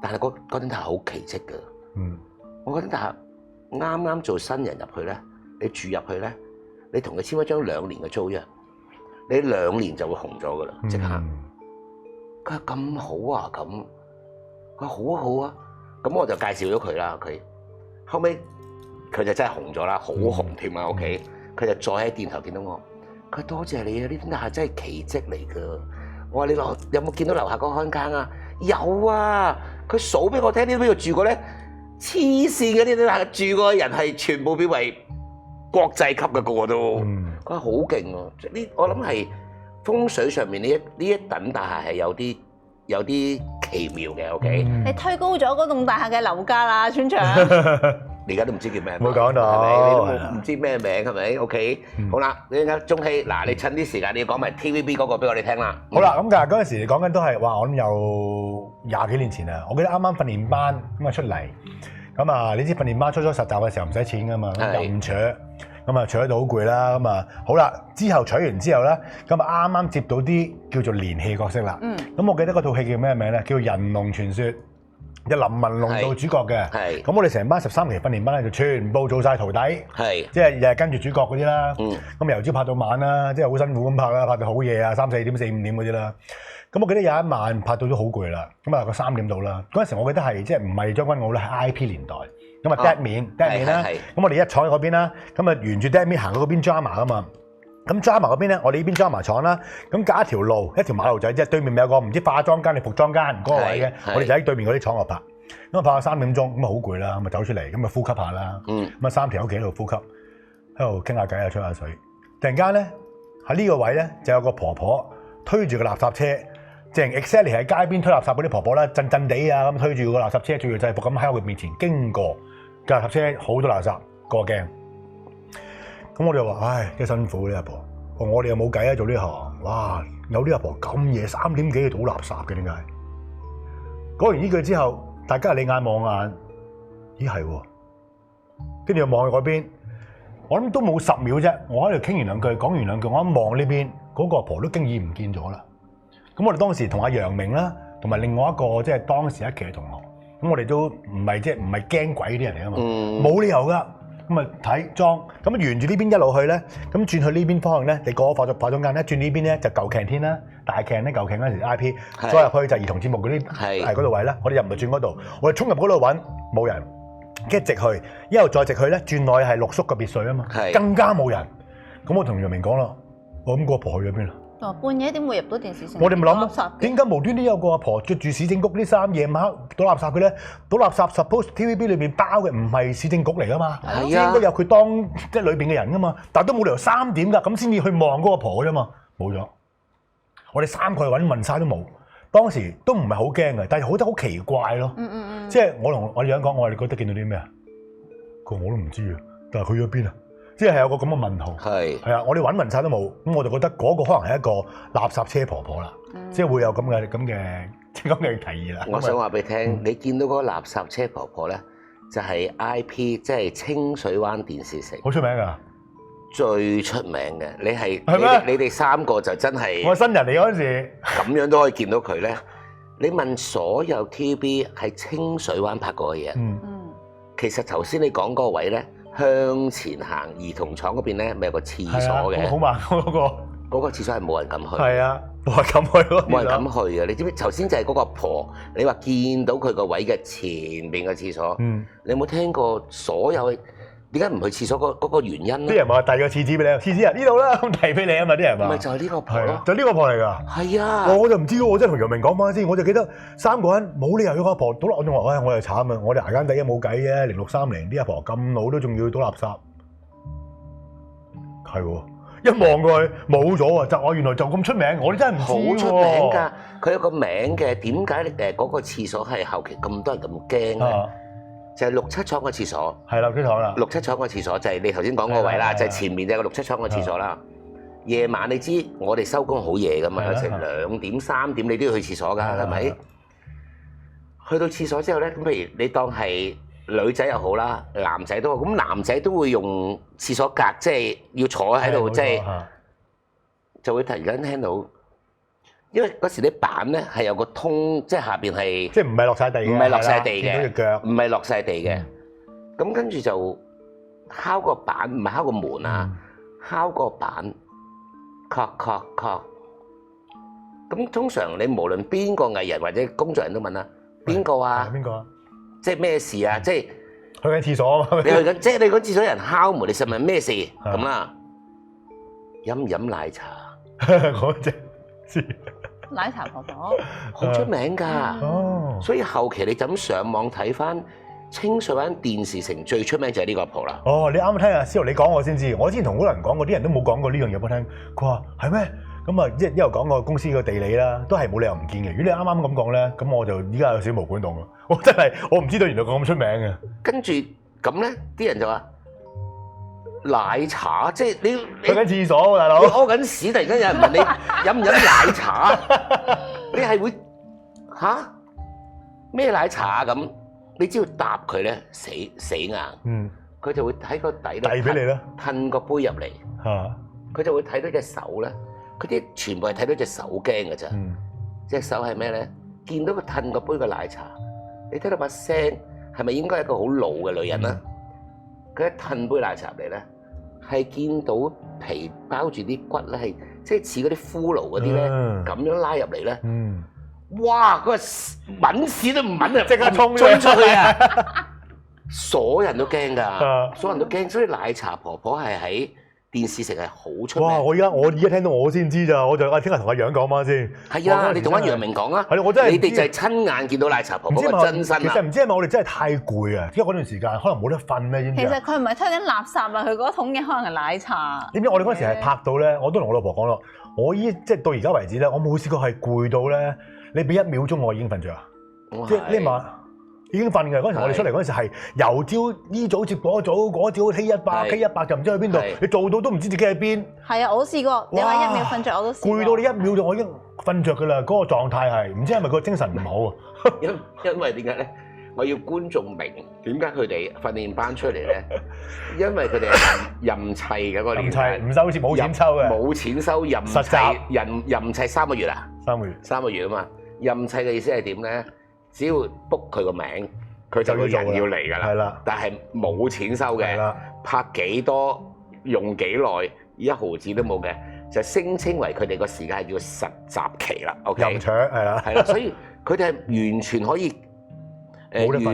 但係嗰間大廈好奇蹟㗎。我覺得大廈啱啱做新人入去咧，你住入去咧，你同佢簽一張2年嘅租約。你2年就會紅咗噶啦，即刻。佢話咁好啊，咁佢話好啊好啊，咁我就介紹咗佢啦。佢後尾佢就真係紅咗啦，好紅添啊。OK，佢就再喺電台見到我，佢話多謝你啊，呢間大廈真係奇蹟嚟噶。我話你有冇見到樓下嗰個看更啊？有啊，佢數俾我聽呢邊度住過咧，黐線嘅呢啲住過嘅人係全部變為國際級嘅個個都。佢話好勁喎！我諗係風水上面呢一等大廈係有啲奇妙嘅。OK，你推高咗嗰棟大廈嘅樓價啦，村長。你而家都唔知叫咩名，冇講到，係咪？你都唔知咩名係咪 ？OK，好啦，你而家中戲嗱，你趁啲時間你要講埋 TVB 嗰個俾我哋聽啦。好啦，咁但係嗰陣時你講緊都係話，我諗有20幾年前啦。我記得啱啱訓練班咁啊出嚟，咁啊你知訓練班初實習嘅時候唔使錢噶嘛，任取。咁啊，取得到好攰啦，咁啊，好啦，之後取完之後咧，咁啊啱啱接到啲叫做連戲角色啦。咁我記得嗰套戲叫咩名咧？叫《人龍傳說》，有林文龍做主角嘅。咁我哋成班13期訓練班咧，就全部做晒徒弟。即係日日跟住主角嗰啲啦。咁由朝拍到晚啦，即係好辛苦咁拍啦，拍到好夜啊，3、4點、4、5點嗰啲啦。咁我記得有一晚拍到都好攰啦，咁啊個3點到啦。嗰陣時我記得係即係唔係將軍澳咧，係 IP 年代。咁啊 dead 面啦，咁我哋一坐喺嗰邊啦，咁啊沿住 dead 面行到嗰邊 drama 啊嘛，咁 drama 嗰邊咧，我哋呢邊 drama 廠啦，咁隔一條路，一條馬路仔啫，對面咪有個唔知化妝間定服裝間嗰個位嘅，我哋就喺對面嗰啲廠度拍，咁啊拍到3點鐘，咁啊好攰啦，咁啊走出嚟，咁啊呼吸下啦，咁啊3條友企喺度呼吸，喺度傾下偈啊，吹下水，突然間咧喺呢個位咧就有個婆婆推住個垃圾車，正 exactly 喺街邊推垃圾嗰啲婆婆啦，震震地啊咁推住個垃圾車，着住制服咁喺我哋面前經過。架垃圾車好多垃圾過鏡，咁我哋話：唉，幾辛苦呢阿婆。我哋又冇計啊，做呢行。哇，有啲阿婆咁夜3點幾去倒垃圾嘅，點解？講完呢句之後，大家你眼望眼，咦係喎。跟住又望去嗰邊，我諗都冇10秒啫。我喺度傾完兩句，講完兩句，我一望呢邊，嗰個阿婆都經已唔見咗啦。咁我哋當時同阿楊明啦，同埋另外一個即係當時一期嘅同學。咁我哋都唔係驚鬼啲人嚟啊嘛，冇理由噶。咁啊睇裝，咁沿住呢邊一路去咧，咁轉去呢邊方向咧，你過咗化妝間咧，轉呢邊咧就舊鏡天啦，大鏡咧舊鏡嗰陣時 IP，再入去就兒童節目嗰啲係嗰度位啦。我哋又唔係轉嗰度，我哋衝入嗰度揾冇人，跟住直去，一路再直去咧，轉落去係陸叔嘅別墅啊嘛，更加冇人。咁我同楊明講啦，我諗個婆去咗邊啦？半夜點會入到電視城？我哋咪諗點解無端端有個阿婆着住市政局啲衫，夜晚倒垃圾嘅咧？倒垃圾 suppose TVB 裏邊包嘅唔係市政局嚟噶嘛？應該有佢當即係裏邊嘅人噶嘛？但係都冇理由3點㗎，咁先至去望嗰個婆啫嘛？冇咗，我哋3個去揾問晒都冇。當時都唔係好驚嘅，但係好得好奇怪咯。即係我同我哋講，我哋覺得見到啲咩啊？佢我都唔知啊，但係去咗邊啊？即係有個咁嘅問號，係啊！我哋揾勻晒都冇，咁我就覺得嗰個可能係一個垃圾車婆婆啦，即係會有咁嘅提議啦。我想話俾你聽，你見到嗰個垃圾車婆婆咧，就係 IP，即係清水灣電視城，好出名㗎，最出名嘅。你哋3個就真係我新人嚟嗰陣時，咁樣都可以見到佢咧。你問所有 TVB 喺清水灣拍過嘅嘢，其實頭先你講嗰個位咧。向前行，兒童廠嗰邊咧，咪有個廁所嘅。好慢嗰個廁所係冇人敢去。係啊，冇人敢去咯。冇人敢去嘅，你知唔知？頭先就係嗰個婆，你話見到佢個位嘅前邊嘅廁所。你有冇聽過所有點解唔去廁所嗰個原因咧？啲人話遞個廁紙俾你，廁紙啊呢度啦，咁遞俾你啊嘛，啲人話。咪就係呢個婆咯，就呢個婆嚟㗎。係啊，我就唔知喎，我真係同楊明講翻先，我就記得3個人冇理由要個阿婆倒落，我仲話我又慘啊，我哋捱間底都冇計啫，06、30啲阿婆咁老都仲要倒垃圾，係喎。一望過去冇咗啊！就我原來就咁出名，我哋真係唔知喎。好出名㗎，佢有個名嘅。點解嗰個廁所係後期咁多人咁驚咧？就係6、7廠個廁所。係啦，6、7廠啦。6、7廠個廁所就係你頭先講個位啦，就係前面就係個6、7廠個廁所啦。夜晚你知我哋收工好夜㗎嘛，有成2點3點你都要去廁所㗎，係咪？去到廁所之後咧，咁譬如你當係女仔又好啦，男仔都好，咁男仔都會用廁所格，即係要坐喺度，即係就會突然間聽到，因為嗰時啲板咧係有個通，即係下邊係即係唔係落晒地嘅，唔係落晒地嘅，唔係落晒地嘅。咁跟住就敲個板，唔係敲個門啊，敲個板，敲。咁通常你無論邊個藝人或者工作人都問啦，邊個啊？邊個啊？即係咩事啊？即係去緊廁所啊嘛！你去緊，即係你嗰廁所有人敲門，你實問咩事咁啦？飲唔飲奶茶？嗰隻奶茶婆婆好出名㗎，所以後期你就咁上網睇翻清水灣電視城最出名就係呢個阿婆啦。哦，你啱啱聽阿司徒你講我先知，我之前同好多人講過，啲人都冇講過呢樣嘢俾我聽。佢話係咩？咁啊，一路講個公司個地理啦，都係冇理由唔見嘅。如果你啱啱咁講咧，咁我就依家有少少毛管戙咯。我真係我唔知道原來咁出名嘅。跟住咁咧，啲人就話奶茶，即係你去緊廁所喎，大佬。你屙緊屎，突然間有人問你飲唔飲奶茶？你係會嚇咩奶茶啊？咁你只要答佢咧，死硬。佢就會喺個底咧遞俾你啦，褪個杯入嚟。佢就會睇到隻手咧。佢啲全部係睇到隻手驚嘅咋，隻手係咩咧？見到佢褪個杯嘅奶茶，你聽到把聲係咪應該係一個好老嘅女人啊？佢一褪杯奶茶入嚟咧，係見到皮包住啲骨咧，係即係似嗰啲骷髏嗰啲咧，咁樣拉入嚟咧，哇！嗰個抿屎都唔抿啊，即刻衝出去啊！所有人都驚㗎，所有人都驚，所以奶茶婆婆係喺電視城係好出名。哇！我而家聽到我先知咋，我就聽日同阿楊講翻先。係啊，你同阿楊明講啊。係咯，我真係你哋就係親眼見到奶茶婆婆嘅真身啊。其實唔知係咪我哋真係太攰啊？因為嗰段時間可能冇得瞓咧，知唔知？其實佢唔係推緊垃圾啊，佢嗰桶嘢可能係奶茶。點知我哋嗰時係拍到咧，我都同我老婆講咯。我即係到而家為止咧，我冇試過係攰到咧，你俾1秒鐘我已經瞓着啊！即係呢晚。已經瞓嘅嗰陣時，我哋出嚟嗰陣時係由朝呢組接嗰組，嗰組 K100 就唔知去邊度，你做到都唔知自己喺邊。係啊，我都試過，你話1秒瞓着我都試過。攰到你1秒就我已經瞓着㗎啦，嗰個狀態係唔知係咪個精神唔好啊？因為點解咧？我要觀眾明點解佢哋訓練班出嚟咧？因為佢哋係任砌嘅嗰個年代，唔收錢冇錢收嘅，冇錢收任砌，任砌3個月啊？3個月啊嘛，任砌嘅意思係點咧？只要 book 佢個名，佢就有人要嚟㗎啦。係啦，但係冇錢收嘅，拍幾多用幾耐，1毫子都冇嘅，就聲稱為佢哋個時間係叫實習期啦。OK，任搶係啦，係啦，所以佢哋係完全可以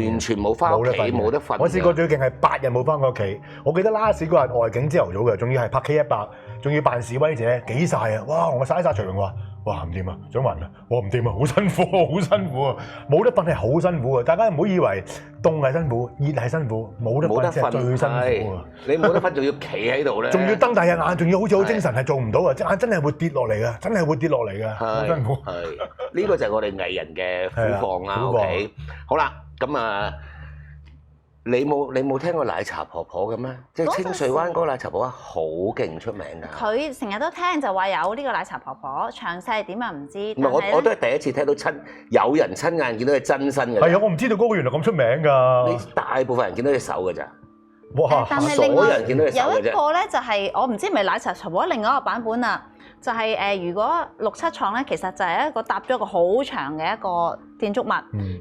完全冇翻屋企，冇得瞓。我試過最勁係8日冇翻過屋企。我記得 last 嗰日外景朝頭早嘅，仲要係拍 K100，仲要扮示威者，幾晒啊！哇！我曬徐榮話。哇唔掂啊，想暈啊！我唔掂啊，好辛苦啊，好辛苦啊！冇得瞓係好辛苦啊！大家唔好以為凍係辛苦，熱係辛苦，冇得瞓先係最辛苦啊！你冇得瞓仲要企喺度咧，仲要瞪大隻眼，仲要好似好精神係做唔到啊！隻眼真係會跌落嚟㗎，真係會跌落嚟㗎，好辛苦。係呢個就係我哋藝人嘅苦況啦。OK，好啦，咁啊。你冇聽過奶茶婆婆嘅咩？即係清水灣嗰個奶茶婆婆好勁出名㗎。佢成日都聽就話有呢個奶茶婆婆，詳細點啊唔知。唔係我都係第一次聽到有人親眼見到佢真身嘅。係啊，我唔知道嗰個原來咁出名㗎。你大部分人見到隻手㗎咋？哇！但係另外有一個咧就係我唔知係咪奶茶婆婆另外一個版本啊。就係如果6、7廠咧，其實就係一個搭咗一個好長嘅一個建築物，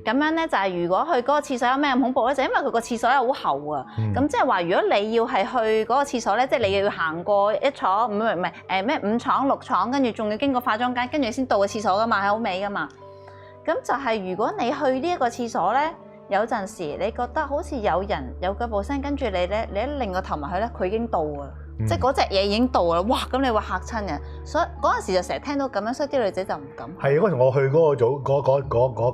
咁樣咧就係如果去嗰個廁所有咩咁恐怖咧，就因為佢個廁所又好厚啊，咁即係話如果你要係去嗰個廁所咧，即係你要行過1廠，唔係咩5廠6廠，跟住仲要經過化妝間，跟住先到個廁所噶嘛，係好尾噶嘛。咁就係如果你去呢一個廁所咧，有陣時你覺得好似有人有腳步聲跟住你咧，你一擰個頭埋去咧，佢已經到啊！即係嗰隻嘢已經到啦，哇！咁你會嚇親嘅，所以嗰陣時就成日聽到咁樣，所以啲女仔就唔敢。係嗰陣我去嗰個組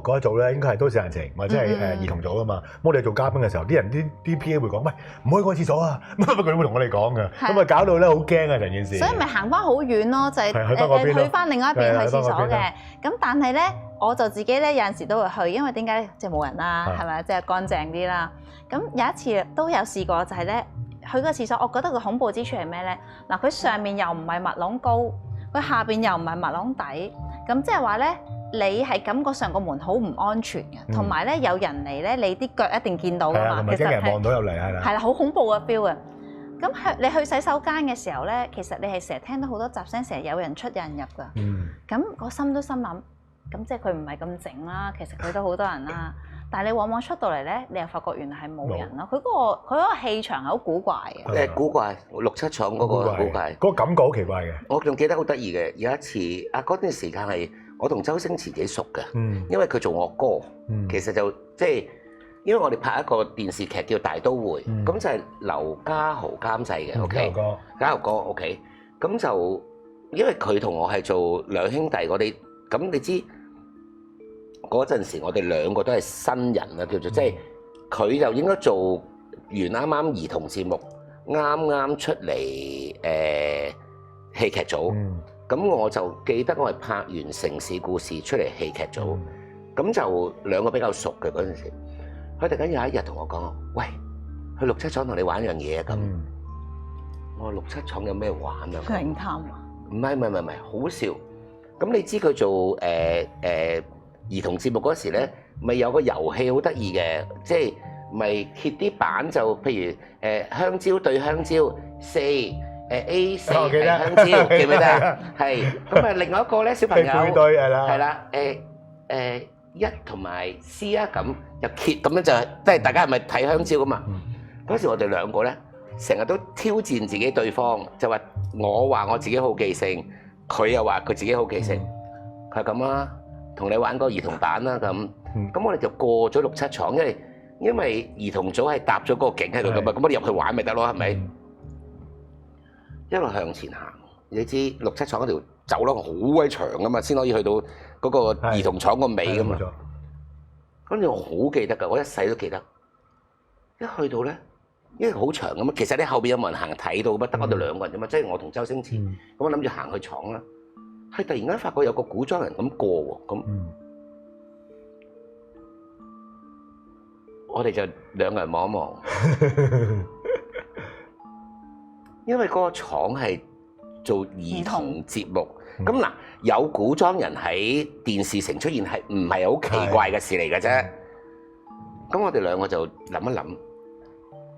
嗰一組咧，應該係都市人情或者係兒童組啊嘛。咁我哋做嘉賓嘅時候，啲人啲 PA 會講：喂，唔可以嗰個廁所啊！乜佢會同我哋講嘅，咁啊搞到咧好驚啊成件事。所以咪行翻好遠咯，就係去翻另外一邊去廁所嘅。咁但係咧，我就自己咧有陣時都會去，因為點解咧？即係冇人啦，係咪？即係乾淨啲啦。咁有一次都有試過，就係咧。去個廁所，我覺得個恐怖之處係咩咧？嗱，佢上面又唔係密籠高，佢下邊又唔係密籠底，咁即係話咧，你係感覺上個門好唔安全嘅，同埋咧有人嚟咧，你啲腳一定見到㗎嘛。其實係望到入嚟係啦。係啦，好恐怖嘅 feel 嘅。咁你去洗手間嘅時候咧，其實你係成日聽到好多雜聲，成日有人出有人入㗎。咁個心都心諗，咁即係佢唔係咁靜啦，其實佢都好多人啦。但係你往往出到嚟咧，你又發覺原來係冇人咯。佢嗰個氣場係好古怪嘅。古怪，6-7廠嗰個古怪。嗰個感覺好奇怪嘅。我仲記得好得意嘅，有一次嗰段時間係我同周星馳幾熟嘅，因為佢做我哥。其實就即係因為我哋拍一個電視劇叫《大都會》，咁就係劉家豪監製嘅。OK，家豪哥 OK，咁就因為佢同我係做兩兄弟，我哋咁你知。嗰陣時，我哋兩個都係新人啊，叫做即係佢就應該做完啱啱兒童節目，啱啱出嚟戲劇組。咁我就記得我係拍完《城市故事》出嚟戲劇組，咁就兩個比較熟嘅嗰陣時。佢突然間有一日同我講：喂，去6-7廠同你玩樣嘢啊！咁我話6-7廠有咩玩啊？靈探啊？唔係，好笑。咁你知佢做兒童節目嗰時咧，咪有個遊戲好得意嘅，即係咪揭啲板就譬如香蕉對香蕉4，A4 係香蕉，記唔記得？係咁啊！另外一個咧小朋友係啦，1同埋 C 啊，咁就揭咁樣就即係大家係咪睇香蕉噶嘛？嗰時我哋兩個咧成日都挑戰自己對方，就話我話我自己好記性，佢又話佢自己好記性，係咁啦。同你玩個兒童版啦咁，咁我哋就過咗6-7廠，因為兒童組係搭咗嗰個景喺度噶嘛，咁我哋入去玩咪得咯，係咪？一路向前行，你知6-7廠嗰條走廊好鬼長噶嘛，先可以去到嗰個兒童廠個尾噶嘛。跟住我好記得㗎，我一世都記得。一去到咧，因為好長噶嘛，其實咧後邊有冇人行睇到乜？得我哋兩個人啫嘛，即係我同周星馳。咁我諗住行去廠啦。係突然間發覺有個古裝人咁過喎，咁我哋就兩個人望一望，因為嗰個廠係做兒童節目，咁嗱有古裝人喺電視城出現係唔係好奇怪嘅事嚟嘅啫？咁我哋兩個就諗一諗，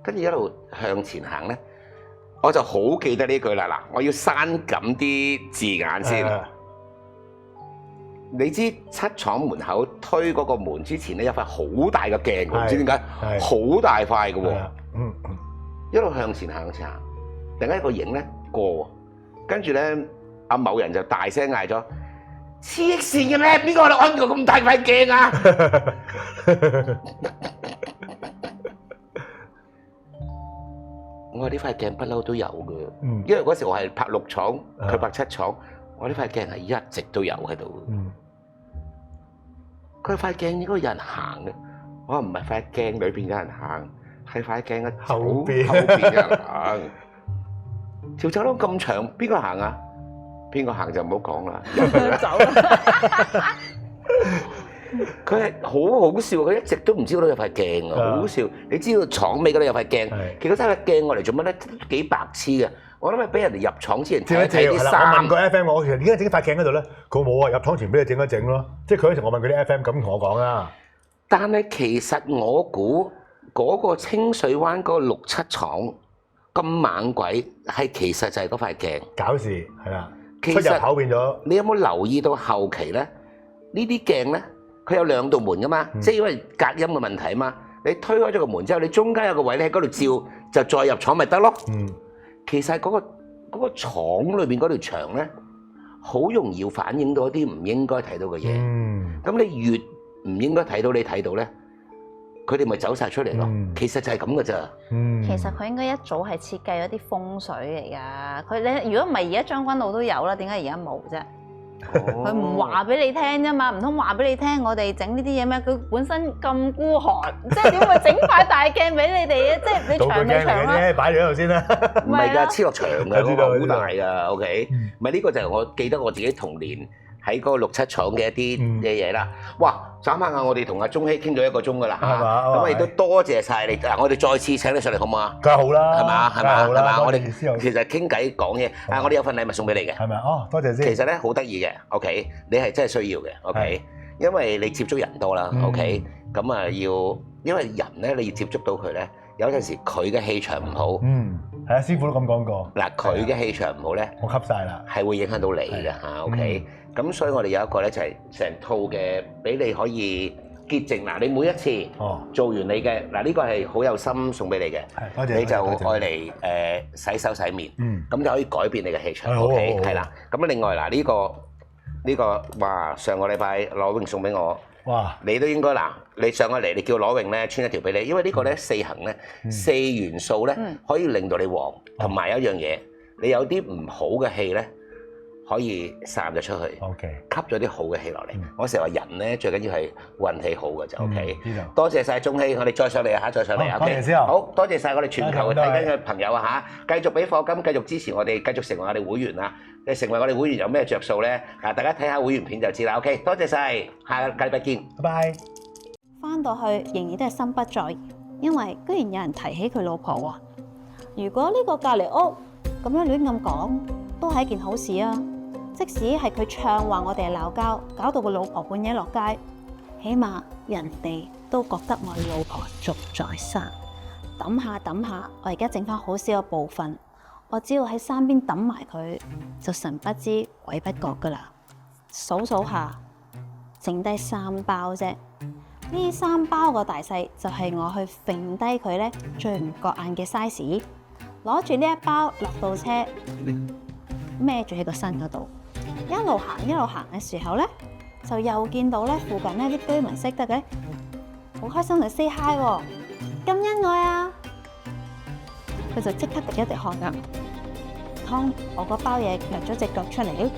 跟住一路向前行咧。我就好記得呢句啦，嗱，我要刪緊啲字眼先。你知7廠門口推嗰個門之前咧有塊好大嘅鏡，唔知點解好大塊嘅喎。一路向前行，突然間一個影咧過，跟住咧阿某人就大聲嗌咗：黐線嘅咩？邊個喺度安個咁大塊鏡啊？我話呢塊鏡不嬲都有嘅，因為嗰時我係拍6廠，佢拍7廠，我呢塊鏡係一直都有喺度。佢塊鏡應該有人行嘅，我話唔係塊鏡裏邊有人行，係塊鏡嘅後邊有人行。條走廊咁長，邊個行啊？邊個行就唔好講啦。走。佢係好好笑，佢一直都唔知嗰度有塊鏡啊，好好笑。你知道廠尾嗰度有塊鏡，其實真係鏡我嚟做乜咧？幾白痴嘅。我諗係俾人哋入廠之前睇啲衫。我問個 FM 我其實點解整塊鏡喺度咧？佢冇啊，入廠前俾你整一整咯。即係佢嗰時我問佢啲 FM 咁同我講啦。但係其實我估嗰個清水灣嗰個6-7廠咁猛鬼，係其實就係嗰塊鏡。搞事係啦，出入口變咗。你有冇留意到後期咧？呢啲鏡咧？佢有2道門噶嘛，即係因為隔音嘅問題啊嘛。你推開咗個門之後，你中間有個位，你喺嗰度照，就再入廠咪得咯。其實嗰個廠裏邊嗰條牆咧，好容易反映到一啲唔應該睇到嘅嘢。咁你越唔應該睇到，你睇到咧，佢哋咪走晒出嚟咯。其實就係咁嘅咋。其實佢應該一早係設計咗啲風水嚟㗎。佢你如果唔係而家將軍澳都有啦，點解而家冇啫？佢唔話俾你聽啫嘛，唔通話俾你聽我哋整呢啲嘢咩？佢本身咁孤寒，即係點會整塊大鏡俾你哋啊？即係你長咪長啦，擺住喺度先啦。唔係㗎，黐落牆嘅，嗰個好大㗎。OK，唔係呢個就係我記得我自己童年喺嗰個6、7廠嘅一啲嘅嘢啦。哇！眨下眼，我哋同阿鐘希傾咗1個鐘㗎啦。係嘛？咁亦都多謝晒你。嗱，我哋再次請你上嚟好唔好啊？梗係好啦。係嘛？係嘛？係嘛？我哋哋其實傾偈講嘢，我哋有份禮物送俾你嘅。係咪哦，多謝先。其實咧好得意嘅，OK，你係真係需要嘅，OK，因為你接觸人多啦，OK，咁啊要，因為人咧你要接觸到佢咧，有陣時佢嘅氣場唔好，係啊，師傅都咁講過。嗱，佢嘅氣場唔好咧，我吸晒啦，係會影響到你嘅嚇，OK，咁所以我哋有一個咧就係成套嘅，俾你可以潔淨。嗱，你每一次做完你嘅，嗱呢個係好有心送俾你嘅，多謝，你就愛嚟洗手洗面，咁就可以改變你嘅氣場，OK，係啦。咁另外嗱呢個哇，上個禮拜羅永送俾我。哇！你都應該嗱，你上咗嚟，你叫羅永咧穿一條俾你，因為呢個咧4行咧4元素咧可以令到你旺，同埋有一樣嘢，你有啲唔好嘅氣咧可以散咗出去，OK，吸咗啲好嘅氣落嚟。我成日話人咧最緊要係運氣好嘅就 OK。多謝曬鐘希，我哋再上嚟啊嚇，再上嚟啊 OK。好多謝曬我哋全球睇緊嘅朋友啊嚇，繼續俾課金，繼續支持我哋，繼續成為我哋會員啊！你成為我哋會員有咩着數咧？啊，大家睇下會員片就知啦。OK，多謝曬，下個禮拜見，拜拜。翻到去仍然都係心不在焉，因為居然有人提起佢老婆喎。如果呢個隔離屋咁樣亂咁講，都係一件好事啊！即使係佢唱話我哋係鬧交，搞到個老婆半夜落街，起碼人哋都覺得我老婆仲在生。揼下揼下，我而家剩翻好少嘅部分。我只要喺山邊揼埋佢，就神不知鬼不覺噶啦。數數下，剩低3包啫。呢3包個大細就係我去揈低佢咧最唔覺眼嘅 size。攞住呢一包落到車，孭住喺個身嗰度，一路行嘅時候咧，就又見到咧附近咧啲居民識得嘅，好開心嚟 say hi 喎，咁恩愛啊！佢就即刻滴一滴汗㗎，當我嗰包嘢夾咗隻腳出嚟。